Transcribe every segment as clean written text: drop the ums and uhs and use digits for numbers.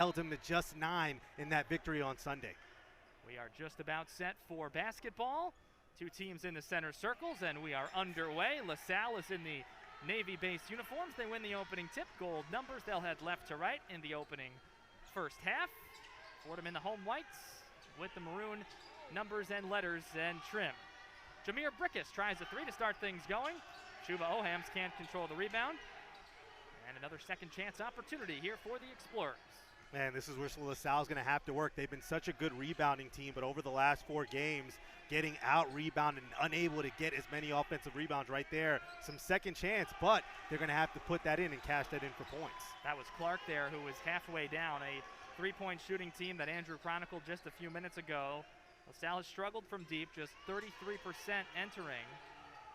held him to just 9 in that victory on Sunday. We are just about set for basketball. Two teams in the center circles, and we are underway. LaSalle is in the Navy-based uniforms. They win the opening tip. Gold numbers. They'll head left to right in the opening first half. Fordham in the home whites with the maroon numbers and letters and trim. Jameer Brickus tries a three to start things going. Chuba Ohams can't control the rebound. And another second chance opportunity here for the Explorers. Man, this is where LaSalle's going to have to work. They've been such a good rebounding team, but over the last 4 games, getting out-rebounded and unable to get as many offensive rebounds right there. Some second chance, but they're going to have to put that in and cash that in for points. That was Clark there, who was halfway down. A three-point shooting team that Andrew chronicled just a few minutes ago. LaSalle has struggled from deep, just 33% entering.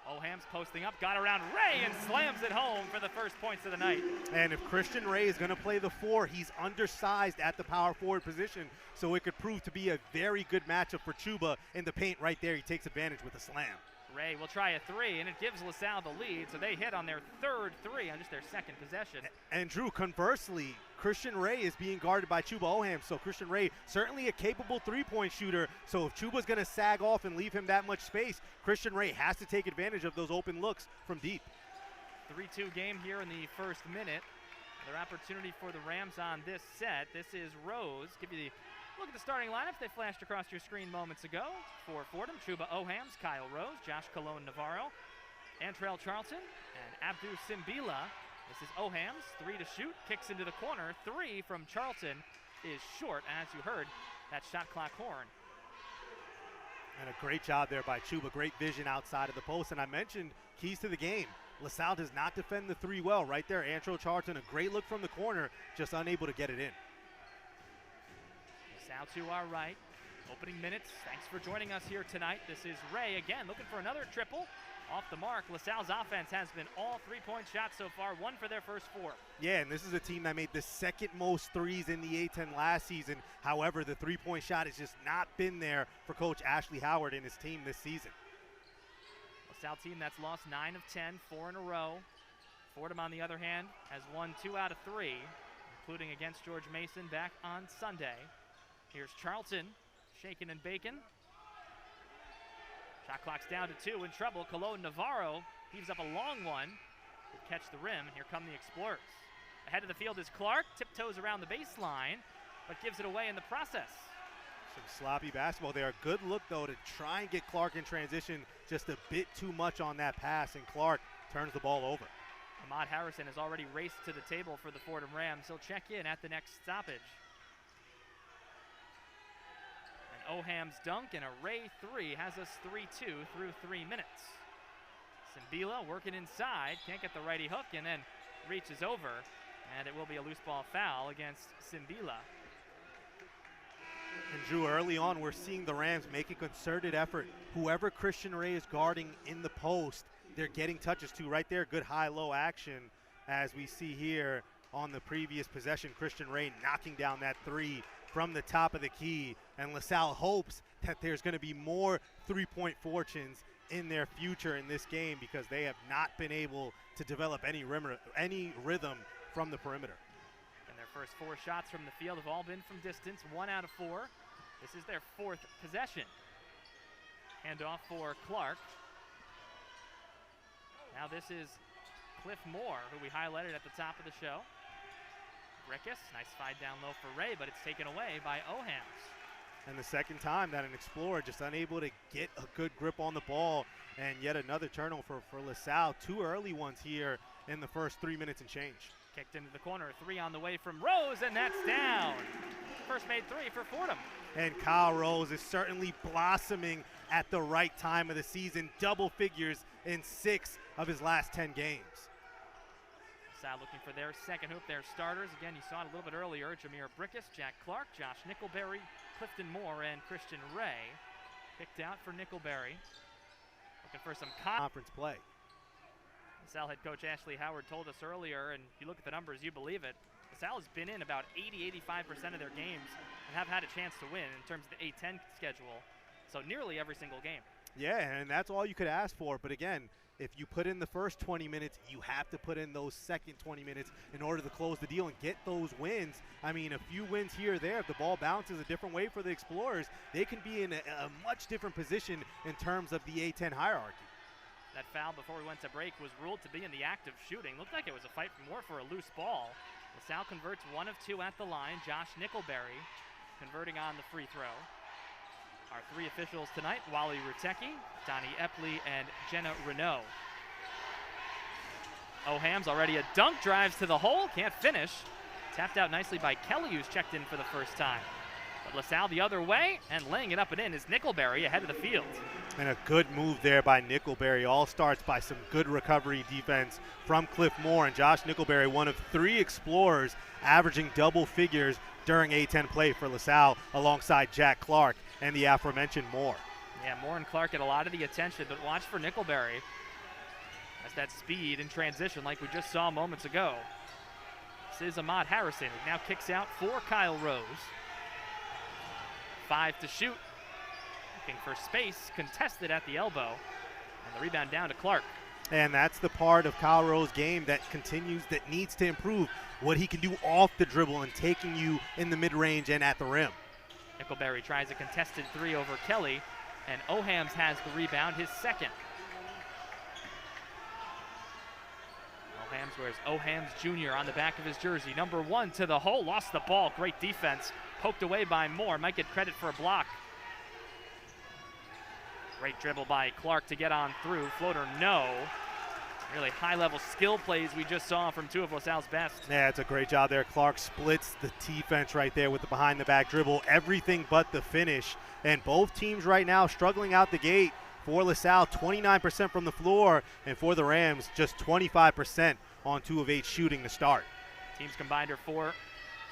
Ohams posting up, got around Ray and slams it home for the first points of the night. And if Christian Ray is going to play the 4, he's undersized at the power forward position, so it could prove to be a very good matchup for Chuba in the paint right there. He takes advantage with a slam. Ray will try a 3, and it gives LaSalle the lead, so they hit on their third 3 on just their second possession. And Drew, conversely, Christian Ray is being guarded by Chuba Ohams, so Christian Ray certainly a capable three-point shooter, so if Chuba's going to sag off and leave him that much space, Christian Ray has to take advantage of those open looks from deep. 3-2 game here in the first minute. Another opportunity for the Rams on this set. This is Rose. Give you the look at the starting lineups they flashed across your screen moments ago. For Fordham, Chuba Ohams, Kyle Rose, Josh Colon Navarro, Antrell Charlton, and Abdu Simbila. This is Ohams, 3 to shoot, kicks into the corner. 3 from Charlton is short, as you heard, that shot clock horn. And a great job there by Chuba, great vision outside of the post. And I mentioned keys to the game. LaSalle does not defend the 3 well. Right there, Antrell Charlton, a great look from the corner, just unable to get it in. LaSalle to our right, opening minutes. Thanks for joining us here tonight. This is Ray again, looking for another triple. Off the mark, LaSalle's offense has been all 3-point shots so far, 1 for their first 4. Yeah, and this is a team that made the second most threes in the A-10 last season. However, the 3-point shot has just not been there for Coach Ashley Howard and his team this season. LaSalle team that's lost 9 of 10, 4 in a row. Fordham, on the other hand, has won 2 out of 3, including against George Mason back on Sunday. Here's Charlton, shaking and baking. Shot clock's down to 2, in trouble. Colon Navarro heaves up a long one. Will catch the rim, and here come the Explorers. Ahead of the field is Clark, tiptoes around the baseline, but gives it away in the process. Some sloppy basketball there. A good look, though, to try and get Clark in transition. Just a bit too much on that pass, and Clark turns the ball over. Ahmad Harrison has already raced to the table for the Fordham Rams. He'll check in at the next stoppage. Ohams dunk and a Ray 3 has us 3-2 through 3 minutes. Simbila working inside, can't get the righty hook, and then reaches over, and it will be a loose ball foul against Simbila. And Drew, early on, we're seeing the Rams make a concerted effort. Whoever Christian Ray is guarding in the post, they're getting touches to right there. Good high-low action, as we see here on the previous possession. Christian Ray knocking down that 3 from the top of the key, and LaSalle hopes that there's going to be more 3-point fortunes in their future in this game because they have not been able to develop any rhythm from the perimeter. And their first 4 shots from the field have all been from distance, 1 out of 4. This is their 4th possession. Handoff for Clark. Now this is Cliff Moore, who we highlighted at the top of the show. Brickus, nice slide down low for Ray, but it's taken away by Ohams. And the second time that an Explorer just unable to get a good grip on the ball, and yet another turnover for LaSalle. 2 early ones here in the first 3 minutes and change. Kicked into the corner, 3 on the way from Rose, and that's down. First made 3 for Fordham. And Kyle Rose is certainly blossoming at the right time of the season. Double figures in 6 of his last 10 games. LaSalle looking for their second hoop, their starters. Again, you saw it a little bit earlier. Jameer Brickus, Jack Clark, Josh Nickelberry, Clifton Moore, and Christian Ray. Picked out for Nickelberry. Looking for some conference play. LaSalle head coach Ashley Howard told us earlier, and you look at the numbers, you believe it. LaSalle has been in about 80-85% of their games and have had a chance to win in terms of the A-10 schedule. So nearly every single game. Yeah, and that's all you could ask for. But again, if you put in the first 20 minutes, you have to put in those second 20 minutes in order to close the deal and get those wins. I mean, a few wins here or there, if the ball bounces a different way for the Explorers, they can be in a much different position in terms of the A10 hierarchy. That foul before we went to break was ruled to be in the act of shooting. Looked like it was a fight more for a loose ball. LaSalle converts 1 of 2 at the line. Josh Nickelberry converting on the free throw. Our 3 officials tonight, Wally Rutecki, Donnie Epley, and Jenna Renault. Oham's already a dunk, drives to the hole, can't finish. Tapped out nicely by Kelly, who's checked in for the first time. But LaSalle the other way, and laying it up and in is Nickelberry ahead of the field. And a good move there by Nickelberry. All starts by some good recovery defense from Cliff Moore. And Josh Nickelberry, one of 3 Explorers averaging double figures during A10 play for LaSalle, alongside Jack Clark and the aforementioned Moore. Yeah, Moore and Clark get a lot of the attention, but watch for Nickelberry. That's that speed in transition like we just saw moments ago. This is Ahmad Harrison, who now kicks out for Kyle Rose. 5 to shoot. Looking for space, contested at the elbow. And the rebound down to Clark. And that's the part of Kyle Rowe's game that needs to improve. What he can do off the dribble and taking you in the mid-range and at the rim. Nickelberry tries a contested 3 over Kelly, and Ohams has the rebound, his second. Ohams wears Ohams Jr. on the back of his jersey. Number 1 to the hole, lost the ball. Great defense, poked away by Moore. Might get credit for a block. Great dribble by Clark to get on through. Floater, no. Really high-level skill plays we just saw from 2 of LaSalle's best. Yeah, it's a great job there. Clark splits the defense right there with the behind-the-back dribble. Everything but the finish. And both teams right now struggling out the gate. For LaSalle, 29% from the floor. And for the Rams, just 25% on 2 of 8 shooting to start. Teams combined are 4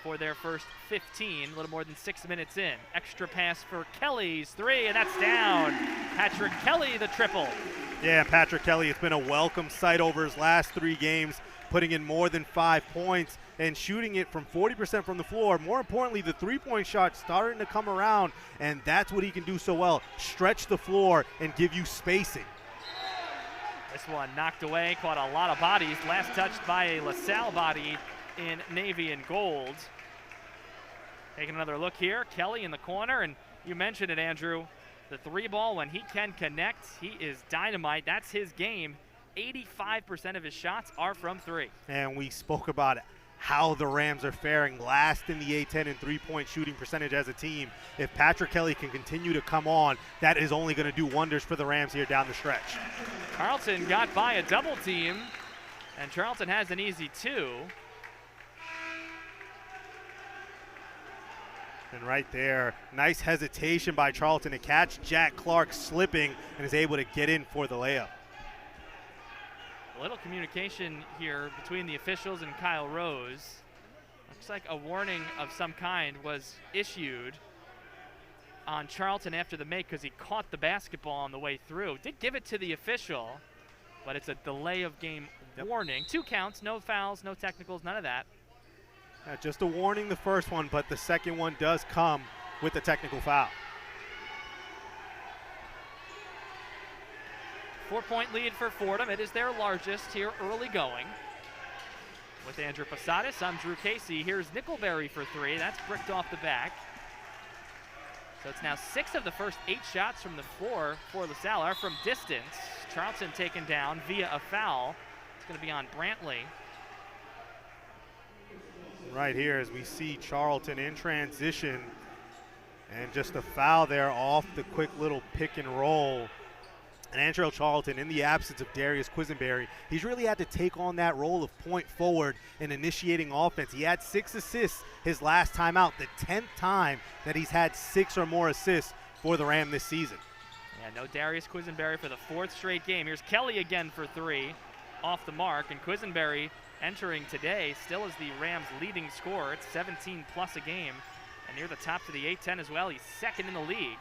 for their first 15, a little more than 6 minutes in. Extra pass for Kelly's 3, and that's down. Patrick Kelly, the triple. Yeah, Patrick Kelly, it's been a welcome sight over his last 3 games, putting in more than 5 points and shooting it from 40% from the floor. More importantly, the 3-point shot starting to come around, and that's what he can do so well. Stretch the floor and give you spacing. This one knocked away, caught a lot of bodies. Last touched by a LaSalle body in navy and gold. Taking another look here, Kelly in the corner, and you mentioned it, Andrew. The 3 ball, when he can connect, he is dynamite. That's his game. 85% of his shots are from 3. And we spoke about how the Rams are faring last in the A10 in 3-point shooting percentage as a team. If Patrick Kelly can continue to come on, that is only going to do wonders for the Rams here down the stretch. Carlton got by a double team, and Charlton has an easy 2. And right there, nice hesitation by Charlton to catch Jack Clark slipping and is able to get in for the layup. A little communication here between the officials and Kyle Rose. Looks like a warning of some kind was issued on Charlton after the make because he caught the basketball on the way through. Did give it to the official, but it's a delay of game warning. 2 counts, no fouls, no technicals, none of that. Just a warning the first one, but the second one does come with a technical foul. 4-point lead for Fordham. It is their largest here early going. With Andrew Posadas, I'm Drew Casey. Here's Nickelberry for 3. That's bricked off the back. So it's now 6 of the first 8 shots from the floor for LaSalle are from distance. Charlton taken down via a foul. It's going to be on Brantley. Right here as we see Charlton in transition and just a foul there off the quick little pick and roll. And Andrew Charlton, in the absence of Darius Quisenberry, he's really had to take on that role of point forward and initiating offense. He had 6 assists his last time out, the 10th time that he's had 6 or more assists for the Ram this season. Yeah, no Darius Quisenberry for the 4th straight game. Here's Kelly again for 3, off the mark, and Quisenberry entering today still is the Rams' leading scorer. It's 17 plus a game, and near the top to the A10 as well. He's 2nd in the league.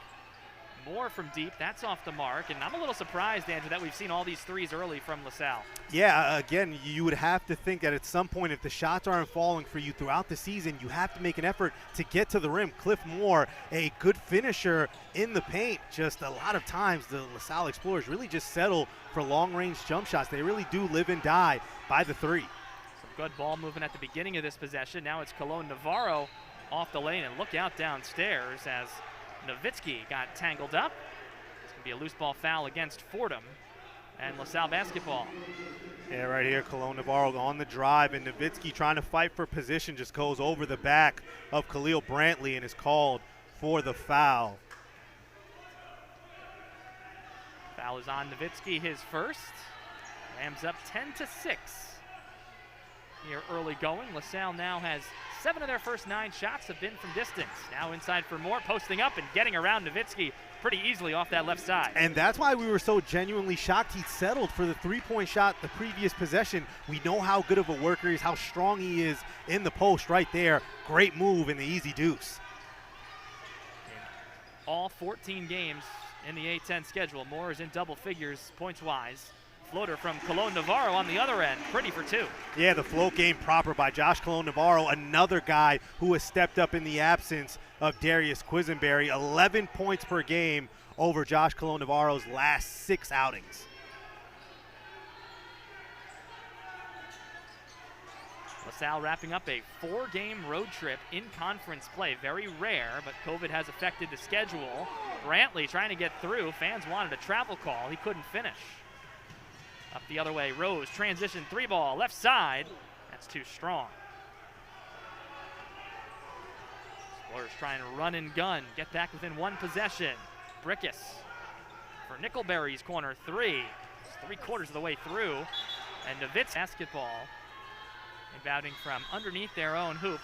Moore from deep, that's off the mark, and I'm a little surprised, Andrew, that we've seen all these threes early from LaSalle. Yeah, again, you would have to think that at some point, if the shots aren't falling for you throughout the season, you have to make an effort to get to the rim. Cliff Moore, a good finisher in the paint. Just a lot of times, the LaSalle Explorers really just settle for long-range jump shots. They really do live and die by the three. Some good ball movement at the beginning of this possession. Now it's Cologne Navarro off the lane, and look out downstairs as Nowitzki got tangled up. It's going to be a loose ball foul against Fordham and LaSalle basketball. Yeah, right here, Cologne Navarro on the drive, and Nowitzki trying to fight for position just goes over the back of Khalil Brantley and is called for the foul. Foul is on Nowitzki, his first. Rams up 10-6 here early going. LaSalle now has 7 of their first 9 shots have been from distance. Now inside for Moore, posting up and getting around Nowitzki pretty easily off that left side. And that's why we were so genuinely shocked he settled for the three-point shot the previous possession. We know how good of a worker he is, how strong he is in the post right there. Great move in the easy deuce. In all 14 games in the A-10 schedule, Moore is in double figures points-wise. Floater from Cologne Navarro on the other end, pretty for 2. Yeah, the float game proper by Josh Cologne Navarro, another guy who has stepped up in the absence of Darius Quisenberry. 11 points per game over Josh Cologne Navarro's last 6 outings. LaSalle wrapping up a 4-game road trip in conference play. Very rare, but COVID has affected the schedule. Brantley trying to get through. Fans wanted a travel call. He couldn't finish. Up the other way, Rose, transition 3-ball, left side. That's too strong. Explorers trying to run and gun, get back within 1 possession. Brickus for Nickelberry's corner 3. It's 3/4 of the way through. And Nowitzki basketball inbounding from underneath their own hoop.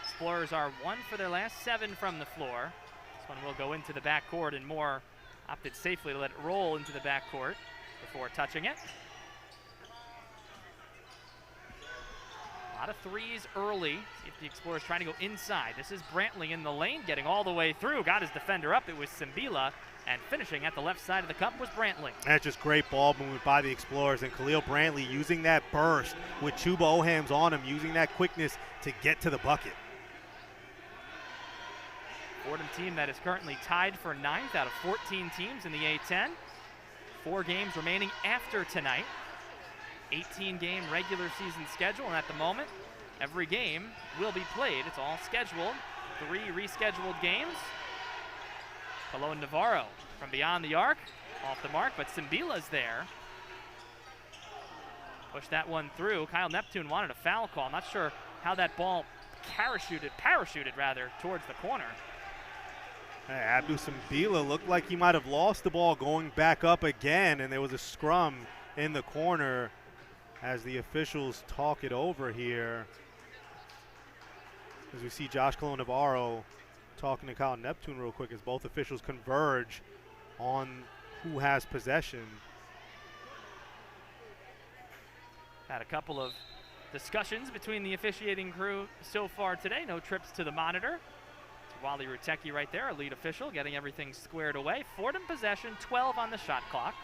Explorers are 1 for their last 7 from the floor. This one will go into the backcourt, and Moore opted safely to let it roll into the backcourt before touching it. A lot of threes early. See if the Explorers trying to go inside. This is Brantley in the lane, getting all the way through. Got his defender up. It was Simbila. And finishing at the left side of the cup was Brantley. That's just great ball movement by the Explorers. And Khalil Brantley using that burst with Chuba Ohams on him, using that quickness to get to the bucket. Fordham team that is currently tied for 9th out of 14 teams in the A-10. 4 games remaining after tonight. 18-game regular season schedule, and at the moment, every game will be played. It's all scheduled. 3 rescheduled games. Cologne Navarro from beyond the arc, off the mark, but Simbila's there. Push that one through. Kyle Neptune wanted a foul call. Not sure how that ball parachuted towards the corner. Hey, Abdou Simbila looked like he might have lost the ball going back up again, and there was a scrum in the corner as the officials talk it over here. As we see Josh Cologne Navarro talking to Kyle Neptune real quick as both officials converge on who has possession. Had a couple of discussions between the officiating crew so far today. No trips to the monitor. Wally Rutecki right there, our lead official, getting everything squared away. Fordham possession, 12 on the shot clock.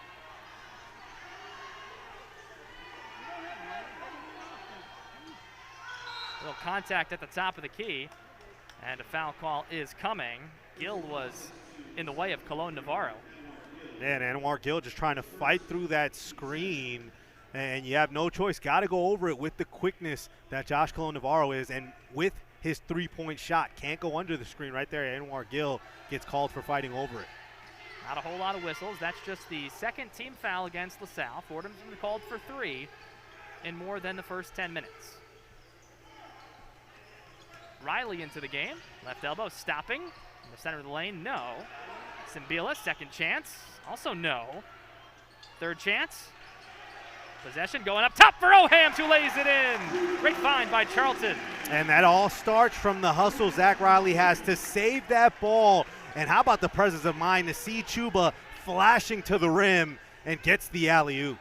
A little contact at the top of the key, and a foul call is coming. Gill was in the way of Cologne Navarro. Yeah, and Anwar Gill just trying to fight through that screen, and you have no choice. Got to go over it with the quickness that Josh Cologne Navarro is, and with his 3-point shot. Can't go under the screen right there. Anwar Gill gets called for fighting over it. Not a whole lot of whistles. That's just the second team foul against LaSalle. Fordham's been called for 3 in more than the first 10 minutes. Riley into the game. Left elbow stopping. In the center of the lane, no. Simbila, second chance. Also no. Third chance. Possession going up top for Ohams, who lays it in. Great find by Charlton. And that all starts from the hustle Zach Riley has to save that ball. And how about the presence of mind to see Chuba flashing to the rim and gets the alley-oop.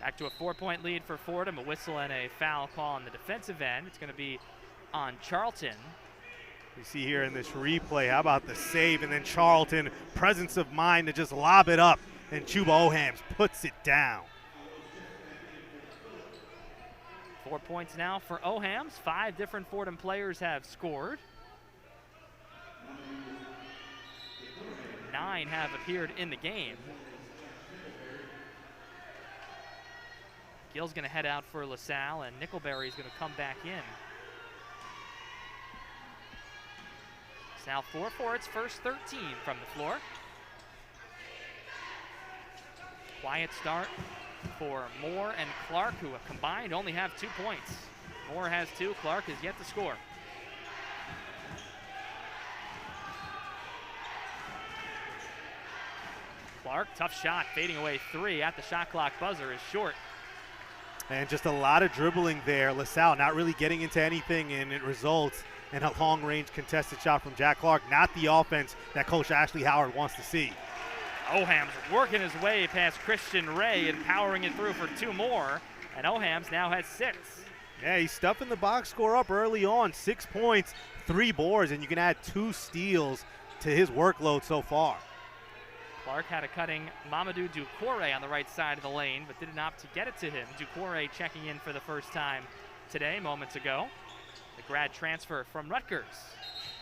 Back to a 4-point lead for Fordham. A whistle and a foul call on the defensive end. It's going to be on Charlton. You see here in this replay, how about the save, and then Charlton, presence of mind to just lob it up, and Chuba Ohams puts it down. 4 points now for Ohams. 5 different Fordham players have scored. 9 have appeared in the game. Gill's going to head out for LaSalle, and Nickelberry's going to come back in. LaSalle 4 for its first 13 from the floor. Quiet start for Moore and Clark, who have combined only have 2 points. Moore has 2, Clark has yet to score. Clark, tough shot, fading away 3 at the shot clock buzzer is short. And just a lot of dribbling there. LaSalle not really getting into anything, and it results in a long-range contested shot from Jack Clark. Not the offense that Coach Ashley Howard wants to see. Ohams working his way past Christian Ray and powering it through for 2 more. And Ohams now has 6. Yeah, he's stuffing the box score up early on. 6 points, 3 boards, and you can add 2 steals to his workload so far. Clark had a cutting Mamadou Ducouré on the right side of the lane, but didn't opt to get it to him. Ducouré checking in for the first time today, moments ago. The grad transfer from Rutgers.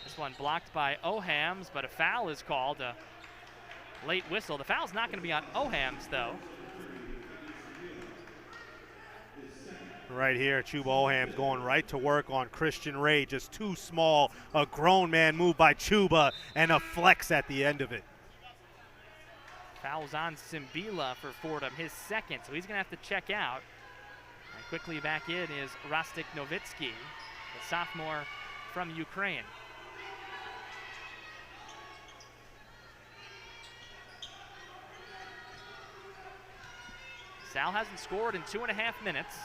This one blocked by Ohams, but a foul is called. A late whistle. The foul's not going to be on Ohams, though. Right here, Chuba Ohams going right to work on Christian Ray. Just too small. A grown man move by Chuba, and a flex at the end of it. Foul's on Simbila for Fordham, his second, so he's going to have to check out. And quickly back in is Rostik Novitsky, the sophomore from Ukraine. Salle hasn't scored in 2.5 minutes.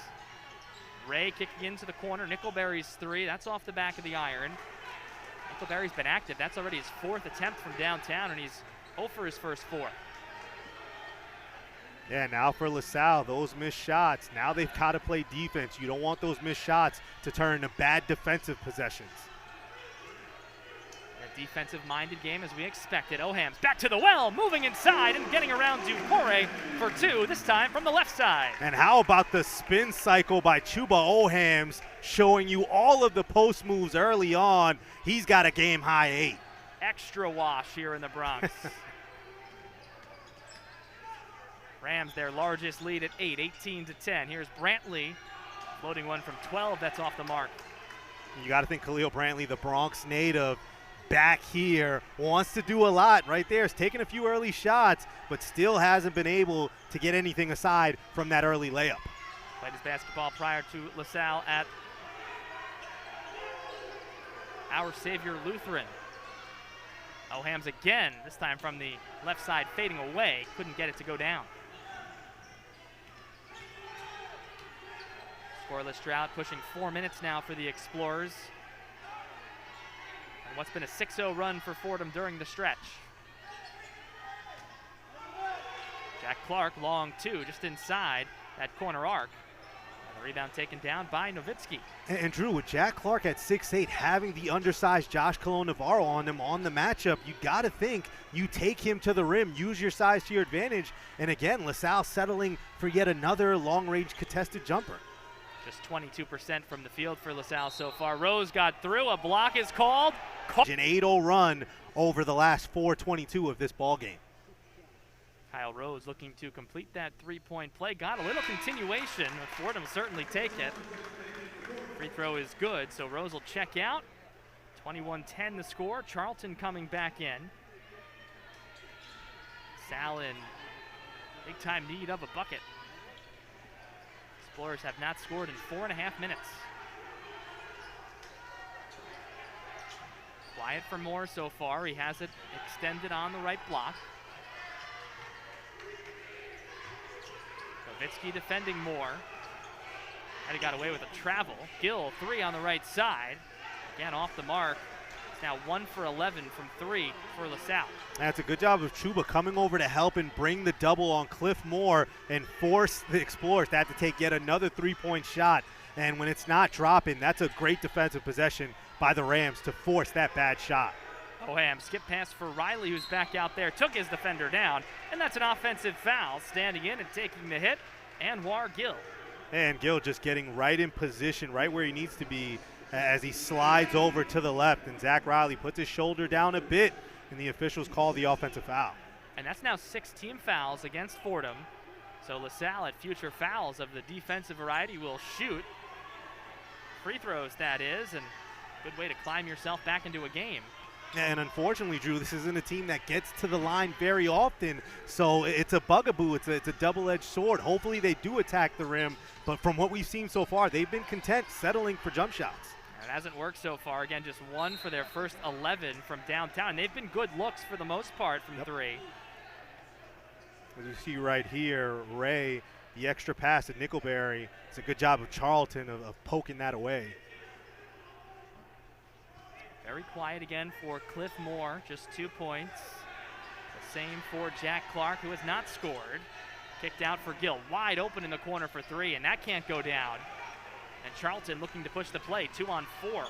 Ray kicking into the corner. Nickelberry's 3. That's off the back of the iron. Nickelberry's been active. That's already his 4th attempt from downtown, and he's 0 for his first 4. Yeah, now for LaSalle, those missed shots. Now they've got to play defense. You don't want those missed shots to turn into bad defensive possessions. A defensive-minded game as we expected. Ohams back to the well, moving inside and getting around Ducouré for 2, this time from the left side. And how about the spin cycle by Chuba Ohams, showing you all of the post moves early on. He's got a game-high 8. Extra wash here in the Bronx. Rams their largest lead at 8, 18-10. Here's Brantley, floating one from 12. That's off the mark. You got to think Khalil Brantley, the Bronx native, back here, wants to do a lot right there. He's taking a few early shots, but still hasn't been able to get anything aside from that early layup. Played his basketball prior to LaSalle at Our Savior Lutheran. Ohams again, this time from the left side, fading away. Couldn't get it to go down. Scoreless drought, pushing 4 minutes now for the Explorers. And what's been a 6-0 run for Fordham during the stretch. Jack Clark, long 2, just inside that corner arc. And the rebound taken down by Novitsky. And Drew, with Jack Clark at 6'8", having the undersized Josh Colon-Navarro on him on the matchup, you got to think you take him to the rim, use your size to your advantage. And again, LaSalle settling for yet another long-range contested jumper. Just 22% from the field for LaSalle so far. Rose got through. A block is called. An 8-0 run over the last 4:22 of this ball game. Kyle Rose looking to complete that 3-point play. Got a little continuation. Fordham will certainly take it. Free throw is good, so Rose will check out. 21-10 the score. Charlton coming back in. Salle in big time need of a bucket. Explorers have not scored in 4.5 minutes. Quiet for Moore so far. He has it extended on the right block. Novitsky defending Moore. And he got away with a travel. Gill, 3 on the right side. Again, off the mark. It's now 1 for 11 from 3 for LaSalle. That's a good job of Chuba coming over to help and bring the double on Cliff Moore and force the Explorers to have to take yet another 3-point shot. And when it's not dropping, that's a great defensive possession by the Rams to force that bad shot. Oham skip pass for Riley, who's back out there, took his defender down, and that's an offensive foul. Standing in and taking the hit, Anwar Gill. And Gill just getting right in position, right where he needs to be as he slides over to the left. And Zach Riley puts his shoulder down a bit, and the officials call the offensive foul. And that's now 6 team fouls against Fordham. So LaSalle at future fouls of the defensive variety will shoot. Free throws, that is, and good way to climb yourself back into a game. And unfortunately, Drew, this isn't a team that gets to the line very often, so it's a bugaboo. It's a double-edged sword. Hopefully they do attack the rim, but from what we've seen so far, they've been content settling for jump shots. It hasn't worked so far. Again, just 1 for their first 11 from downtown. They've been good looks for the most part from 3. As you see right here, Ray, the extra pass at Nickelberry. It's a good job of Charlton of poking that away. Very quiet again for Cliff Moore, just 2 points. The same for Jack Clark, who has not scored. Kicked out for Gill, wide open in the corner for 3, and that can't go down. And Charlton looking to push the play, 2 on 4.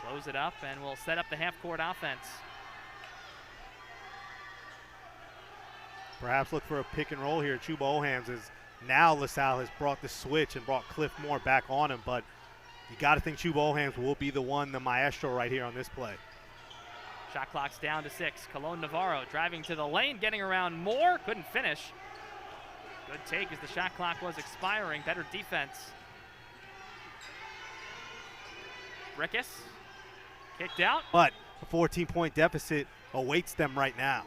Slows it up and will set up the half-court offense. Perhaps look for a pick and roll here. Chuba Ohams is now LaSalle has brought the switch and brought Cliff Moore back on him, but you got to think Chuba Ohams will be the one, the maestro right here on this play. Shot clock's down to 6. Colon Navarro driving to the lane, getting around Moore, couldn't finish. Good take as the shot clock was expiring. Better defense. Rickus kicked out. But a 14-point deficit awaits them right now.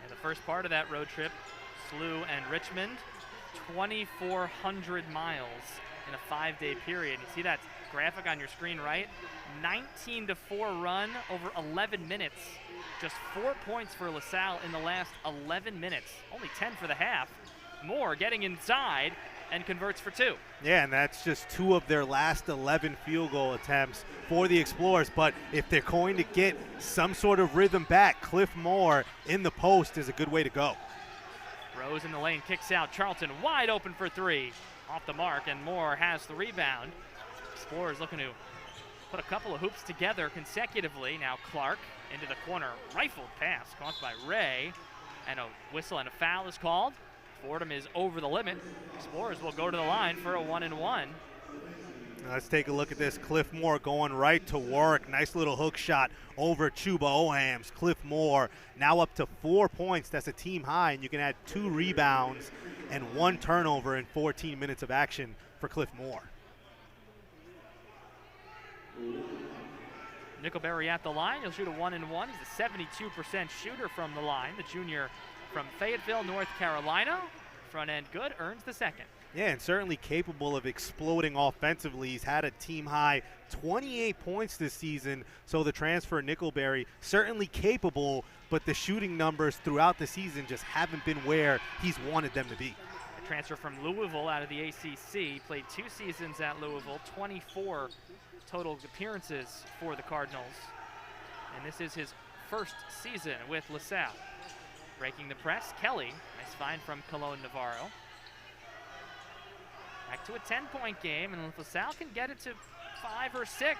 And the first part of that road trip, SLU and Richmond, 2,400 miles in a 5-day period. You see that graphic on your screen, right? 19-4 run over 11 minutes. Just 4 points for LaSalle in the last 11 minutes. Only 10 for the half. Moore getting inside and converts for 2. Yeah, and that's just 2 of their last 11 field goal attempts for the Explorers. But if they're going to get some sort of rhythm back, Cliff Moore in the post is a good way to go. Rose in the lane, kicks out. Charlton wide open for 3. Off the mark, and Moore has the rebound. Explorers looking to put a couple of hoops together consecutively. Now Clark into the corner. Rifled pass caught by Ray. And a whistle and a foul is called. Fordham is over the limit. Explorers will go to the line for a 1-and-1. Let's take a look at this. Cliff Moore going right to work. Nice little hook shot over Chuba Ohams. Cliff Moore now up to 4 points. That's a team high, and you can add 2 rebounds and 1 turnover in 14 minutes of action for Cliff Moore. Nickelberry at the line. He'll shoot a 1-and-1. He's a 72% shooter from the line. The junior from Fayetteville, North Carolina. Front end good, earns the second. Yeah, and certainly capable of exploding offensively. He's had a team high 28 points this season, so the transfer Nickelberry certainly capable, but the shooting numbers throughout the season just haven't been where he's wanted them to be. A transfer from Louisville out of the ACC, played 2 seasons at Louisville, 24 total appearances for the Cardinals, and this is his first season with LaSalle. Breaking the press, Kelly, nice find from Colon Navarro. Back to a 10-point game, and if LaSalle can get it to 5 or 6, I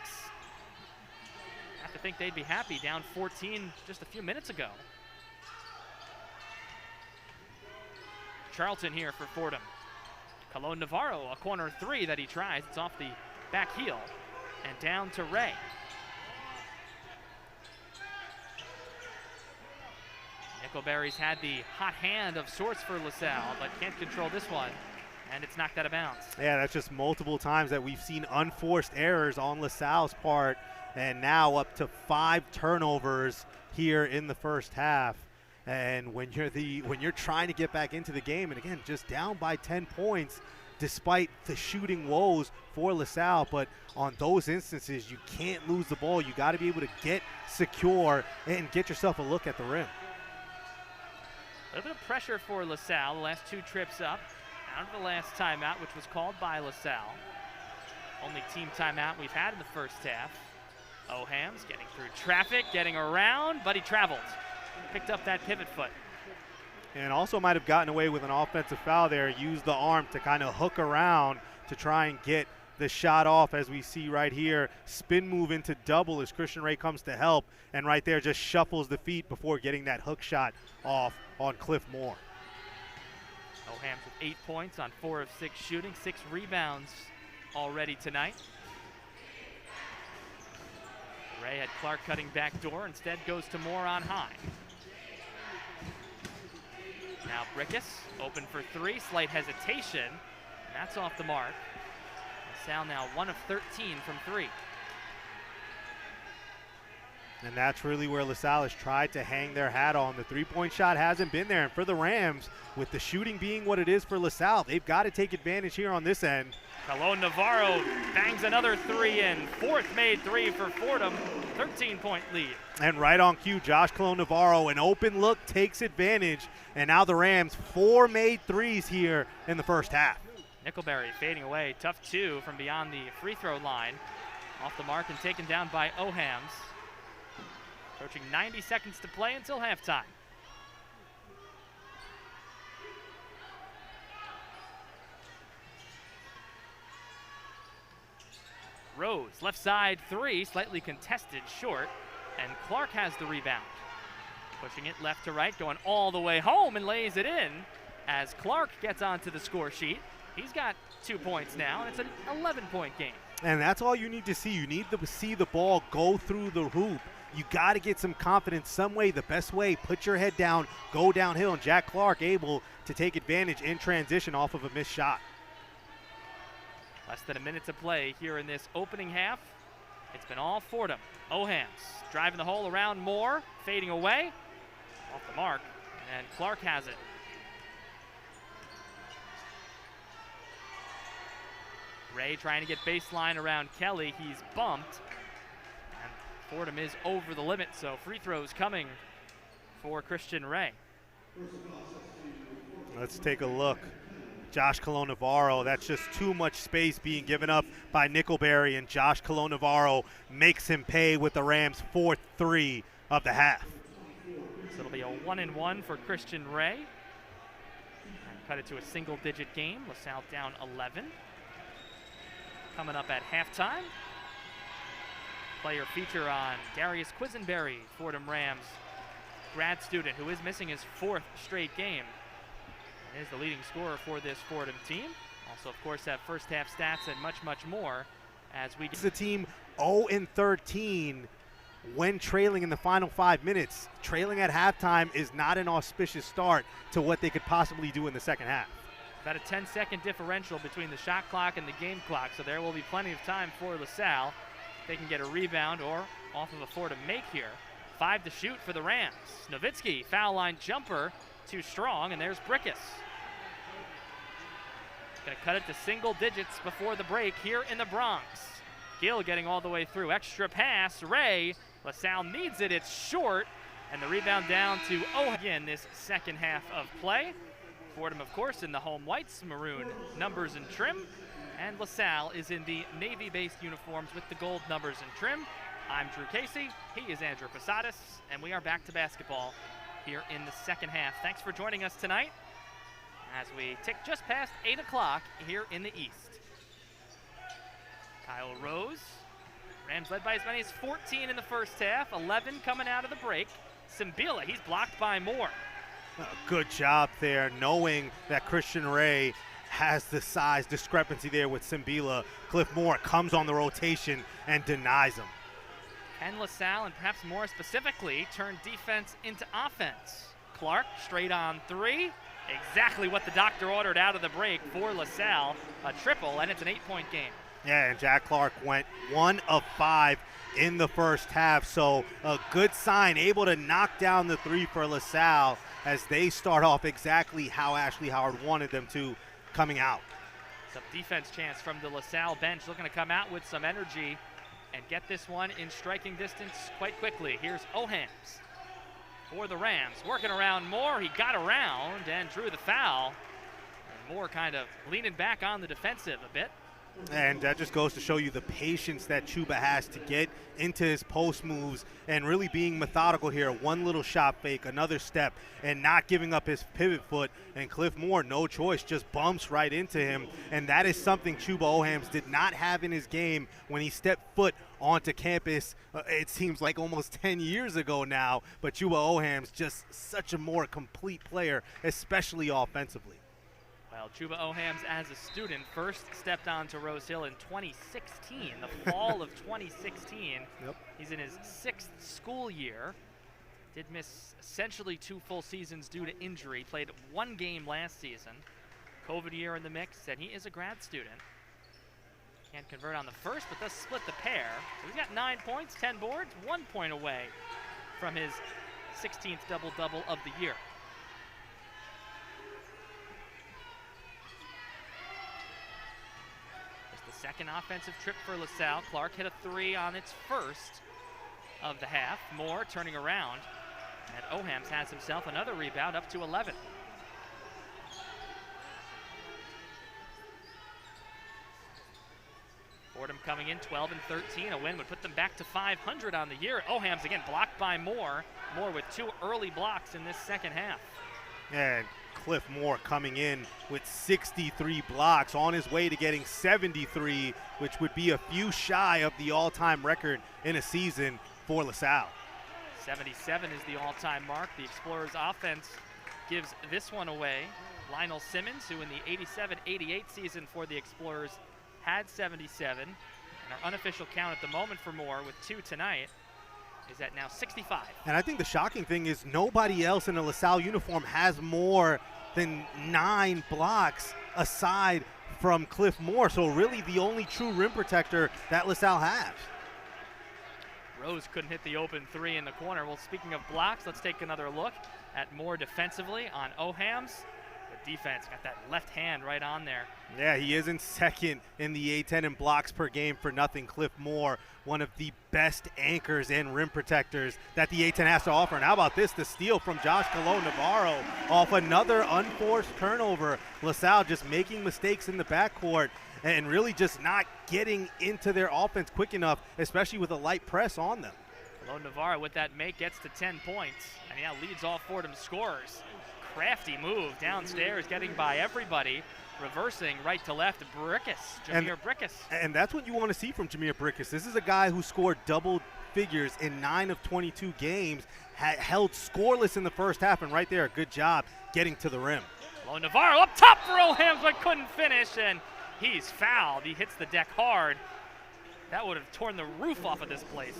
have to think they'd be happy, down 14 just a few minutes ago. Charlton here for Fordham. Colon Navarro, a corner 3 that he tries. It's off the back heel, and down to Ray. Nickelberry's had the hot hand of sorts for LaSalle, but can't control this one. And it's knocked out of bounds. Yeah, that's just multiple times that we've seen unforced errors on LaSalle's part, and now up to 5 turnovers here in the first half. And when you're trying to get back into the game, and again, just down by 10 points, despite the shooting woes for LaSalle, but on those instances, you can't lose the ball. You got to be able to get secure and get yourself a look at the rim. A little bit of pressure for LaSalle the last 2 trips up. Down to the last timeout, which was called by LaSalle. Only team timeout we've had in the first half. Ohams getting through traffic, getting around, but he traveled. Picked up that pivot foot. And also might have gotten away with an offensive foul there, used the arm to kind of hook around to try and get the shot off, as we see right here. Spin move into double as Christian Ray comes to help, and right there just shuffles the feet before getting that hook shot off on Cliff Moore. Ohams with 8 points on 4 of 6 shooting, 6 rebounds already tonight. Ray had Clark cutting back door, instead goes to Moore on high. Now Brickus, open for 3, slight hesitation, and that's off the mark. Salle now 1 of 13 from 3. And that's really where LaSalle has tried to hang their hat on. The three-point shot hasn't been there, and for the Rams, with the shooting being what it is for LaSalle, they've got to take advantage here on this end. Colon Navarro bangs another 3 in. 4th made 3 for Fordham, 13-point lead. And right on cue, Josh Colon Navarro, an open look, takes advantage, and now the Rams 4 made 3s here in the first half. Nickelberry fading away, tough 2 from beyond the free throw line. Off the mark and taken down by Ohams. Approaching 90 seconds to play until halftime. Rose, left side 3, slightly contested, short, and Clark has the rebound. Pushing it left to right, going all the way home and lays it in as Clark gets onto the score sheet. He's got 2 points now, and it's an 11-point game. And that's all you need to see. You need to see the ball go through the hoop. You got to get some confidence some way. The best way, put your head down, go downhill, and Jack Clark able to take advantage in transition off of a missed shot. Less than a minute to play here in this opening half. It's been all Fordham. Ohans driving the hole around Moore, fading away. Off the mark, and Clark has it. Ray trying to get baseline around Kelly. He's bumped. And Fordham is over the limit, so free throws coming for Christian Ray. Let's take a look. Josh Colon Navarro, that's just too much space being given up by Nickelberry, and Josh Colon Navarro makes him pay with the Rams' 4th 3 of the half. So it'll be a 1-and-1 for Christian Ray. And cut it to a single-digit game. LaSalle down 11. Coming up at halftime. Player feature on Darius Quisenberry, Fordham Rams grad student who is missing his 4th straight game. And is the leading scorer for this Fordham team. Also, of course, have first half stats and much, much more as we get. This is a team 0-13 when trailing in the final 5 minutes. Trailing at halftime is not an auspicious start to what they could possibly do in the second half. About a 10-second differential between the shot clock and the game clock, so there will be plenty of time for LaSalle. They can get a rebound or off of a Fordham make here. 5 to shoot for the Rams. Nowitzki, foul line jumper, too strong, and there's Brickus. Gonna cut it to single digits before the break here in the Bronx. Gill getting all the way through. Extra pass, Ray. LaSalle needs it, it's short, and the rebound down to again this second half of play. Fordham, of course, in the home whites, maroon numbers and trim, and LaSalle is in the navy-based uniforms with the gold numbers and trim. I'm Drew Casey, he is Andrew Posadas, and we are back to basketball here in the second half. Thanks for joining us tonight as we tick just past 8 o'clock here in the East. Kyle Rose, Rams led by as many as 14 in the first half, 11 coming out of the break. Simbila, he's blocked by Moore. Good job there, knowing that Christian Ray has the size discrepancy there with Simbila. Cliff Moore comes on the rotation and denies him. Can LaSalle, and perhaps more specifically, turn defense into offense? Clark straight on 3. Exactly what the doctor ordered out of the break for LaSalle. A triple, and it's an 8-point game. Yeah, and Jack Clark went 1 of 5 in the first half, so a good sign, able to knock down the 3 for LaSalle as they start off exactly how Ashley Howard wanted them to coming out. Some defense chance from the LaSalle bench, looking to come out with some energy and get this one in striking distance quite quickly. Here's Ohams for the Rams, working around Moore. He got around and drew the foul. And Moore kind of leaning back on the defensive a bit. And that just goes to show you the patience that Chuba has to get into his post moves and really being methodical here. One little shot fake, another step, and not giving up his pivot foot. And Cliff Moore, no choice, just bumps right into him. And that is something Chuba Ohams did not have in his game when he stepped foot onto campus. It seems like almost 10 years ago now, but Chuba Ohams just such a more complete player, especially offensively. Well, Chuba Ohams as a student first stepped onto Rose Hill in 2016, the fall of 2016. Yep. He's in his 6th school year. Did miss essentially 2 full seasons due to injury. Played 1 game last season. COVID year in the mix, and he is a grad student. Can't convert on the first, but does split the pair. So he's got 9 points, 10 boards, 1 point away from his 16th double-double of the year. Second offensive trip for LaSalle. Clark hit a 3 on its first of the half. Moore turning around, and Ohams has himself another rebound, up to 11. Fordham coming in 12 and 13. A win would put them back to 500 on the year. Ohams again blocked by Moore. Moore with 2 early blocks in this second half. And Cliff Moore coming in with 63 blocks, on his way to getting 73, which would be a few shy of the all-time record in a season for LaSalle. 77 is the all-time mark. The Explorers offense gives this one away. Lionel Simmons, who in the 87-88 season for the Explorers had 77, and our unofficial count at the moment for Moore with 2 tonight is at now 65. And I think the shocking thing is nobody else in a LaSalle uniform has more than 9 blocks aside from Cliff Moore. So really the only true rim protector that LaSalle has. Rose couldn't hit the open 3 in the corner. Well, speaking of blocks, let's take another look at Moore defensively on Ohams. The defense got that left hand right on there. Yeah, he is in second in the A10 in blocks per game for nothing. Cliff Moore, one of the best anchors and rim protectors that the A10 has to offer. And how about this, the steal from Josh Colon-Navarro off another unforced turnover. LaSalle just making mistakes in the backcourt and really just not getting into their offense quick enough, especially with a light press on them. Colon-Navarro with that make gets to 10 points, and he now leads all Fordham scorers. Crafty move downstairs, getting by everybody, reversing right to left. Jameer Brickus. And that's what you want to see from Jameer Brickus. This is a guy who scored double figures in 9 of 22 games, held scoreless in the first half, and right there, a good job getting to the rim. Navarro up top for Ohams, but couldn't finish, and he's fouled. He hits the deck hard. That would have torn the roof off of this place.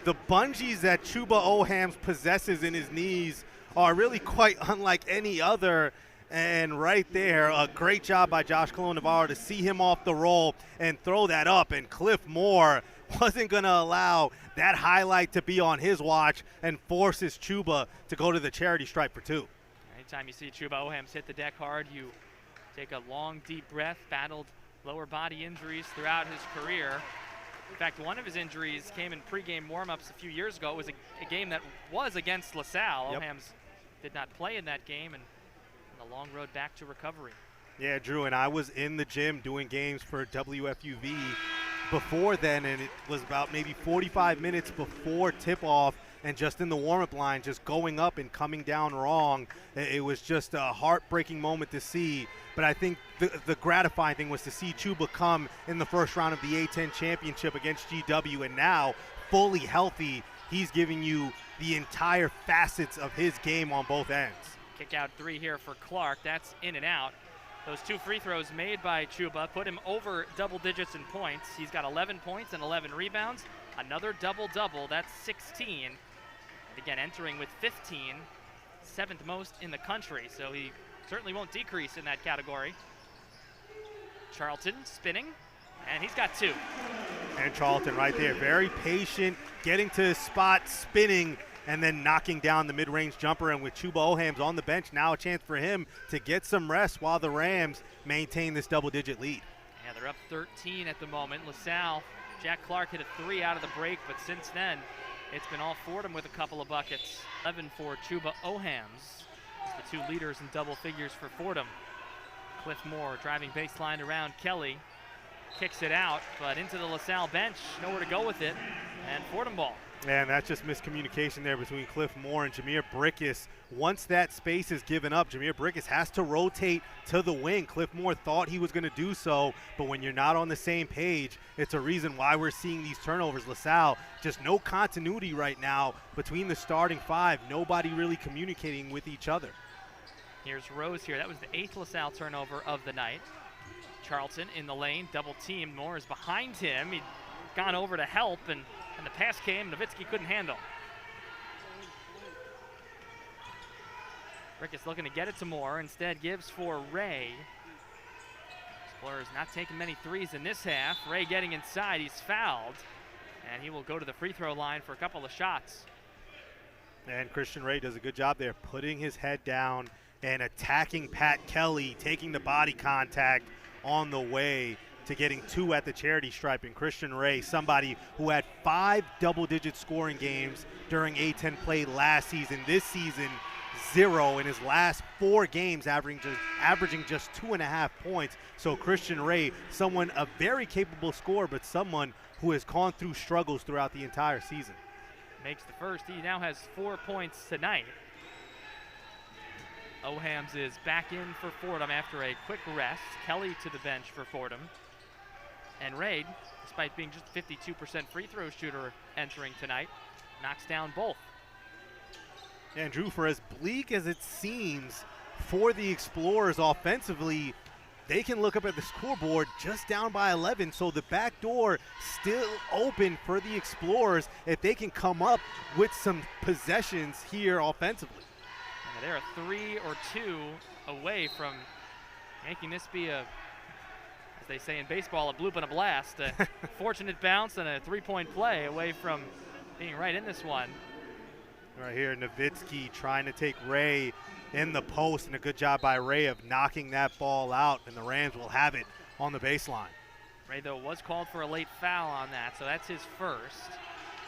The bungees that Chuba Ohams possesses in his knees are really quite unlike any other. And right there, a great job by Josh Colon-Navarro to see him off the roll and throw that up. And Cliff Moore wasn't going to allow that highlight to be on his watch and forces Chuba to go to the charity stripe for 2. Anytime you see Chuba Ohams hit the deck hard, you take a long, deep breath. Battled lower body injuries throughout his career. In fact, one of his injuries came in pregame warm-ups a few years ago. It was a game that was against LaSalle. Yep. Ohams did not play in that game, and a long road back to recovery. Yeah, Drew, and I was in the gym doing games for WFUV before then, and it was about maybe 45 minutes before tip-off, and just in the warm-up line, just going up and coming down wrong. It was just a heartbreaking moment to see. But I think the gratifying thing was to see Chuba come in the first round of the A10 championship against GW, and now fully healthy, he's giving you the entire facets of his game on both ends. Kick out 3 here for Clark. That's in and out. Those 2 free throws made by Chuba put him over double digits in points. He's got 11 points and 11 rebounds. Another double-double. That's 16. And again, entering with 15, 7th most in the country. So he certainly won't decrease in that category. Charlton spinning, and he's got 2. And Charlton right there, very patient, getting to his spot, spinning, and then knocking down the mid-range jumper. And with Chuba Ohams on the bench, now a chance for him to get some rest while the Rams maintain this double-digit lead. Yeah, they're up 13 at the moment. LaSalle, Jack Clark hit a 3 out of the break, but since then, it's been all Fordham with a couple of buckets. 11 for Chuba Ohams. It's the 2 leaders in double figures for Fordham. Cliff Moore driving baseline around Kelly. kicks it out, but into the LaSalle bench, nowhere to go with it, and Fordham ball. And that's just miscommunication there between Cliff Moore and Jameer Brickus. Once that space is given up, Jameer Brickus has to rotate to the wing. Cliff Moore thought he was going to do so, but when you're not on the same page, it's a reason why we're seeing these turnovers. LaSalle, just no continuity right now between the starting five. Nobody really communicating with each other. Here's Rose here. That was the 8th LaSalle turnover of the night. Charlton in the lane, double teamed. Moore is behind him. He'd gone over to help, and the pass came. Nowitzki couldn't handle. Brickus looking to get it to Moore. Instead gives for Ray. Explorers not taking many threes in this half. Ray getting inside. He's fouled. And he will go to the free throw line for a couple of shots. And Christian Ray does a good job there, putting his head down and attacking Pat Kelly, taking the body contact on the way to getting 2 at the charity stripe. And Christian Ray, somebody who had 5 double-digit scoring games during A-10 play last season. This season, 0 in his last 4 games, averaging just 2.5 points. So Christian Ray, a very capable scorer, but someone who has gone through struggles throughout the entire season. Makes the first. He now has 4 points tonight. Ohams is back in for Fordham after a quick rest. Kelly to the bench for Fordham. And Ray, despite being just 52% free throw shooter entering tonight, knocks down both. And Drew, for as bleak as it seems for the Explorers offensively, they can look up at the scoreboard just down by 11. So the back door still open for the Explorers if they can come up with some possessions here offensively. Yeah, they're a 3 or 2 away from making this be a, as they say in baseball, a bloop and a blast. A fortunate bounce and a 3-point play away from being right in this one. Right here, Nowitzki trying to take Ray in the post, and a good job by Ray of knocking that ball out, and the Rams will have it on the baseline. Ray, though, was called for a late foul on that, so that's his first.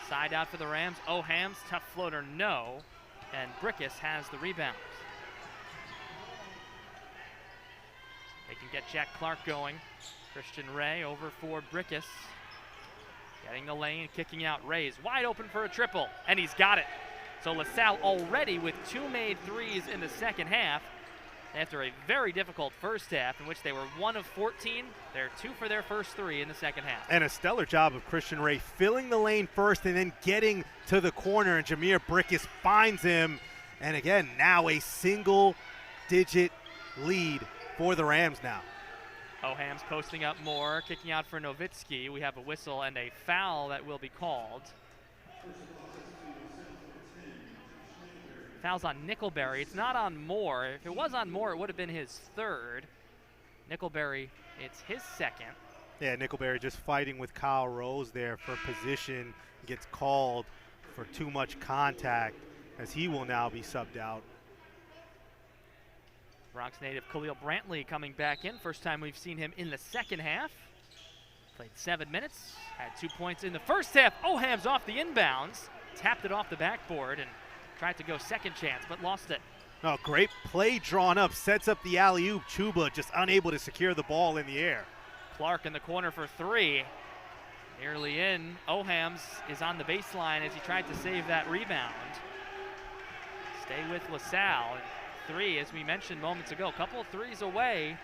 Side out for the Rams. Ohams, tough floater, no. And Brickus has the rebound. They can get Jack Clark going. Christian Ray over for Brickus. Getting the lane, kicking out. Ray's wide open for a triple, and he's got it. So LaSalle already with 2 made threes in the second half. After a very difficult first half in which they were 1 of 14, they're 2 for their first 3 in the second half. And a stellar job of Christian Ray filling the lane first and then getting to the corner, and Jameer Brickus finds him. And again, now a single-digit lead for the Rams now. Ohams posting up more, kicking out for Nowitzki. We have a whistle and a foul that will be called. Foul's on Nickelberry. It's not on Moore. If it was on Moore, it would have been his 3rd. Nickelberry, it's his 2nd. Yeah, Nickelberry just fighting with Kyle Rose there for position. Gets called for too much contact as he will now be subbed out. Bronx native Khalil Brantley coming back in. First time we've seen him in the second half. Played 7 minutes, had 2 points in the first half. Ohams off the inbounds, tapped it off the backboard and tried to go second chance, but lost it. Oh, great play drawn up, sets up the alley-oop. Chuba just unable to secure the ball in the air. Clark in the corner for 3. Nearly in. Ohams is on the baseline as he tried to save that rebound. Stay with LaSalle. 3, as we mentioned moments ago, a couple of threes away.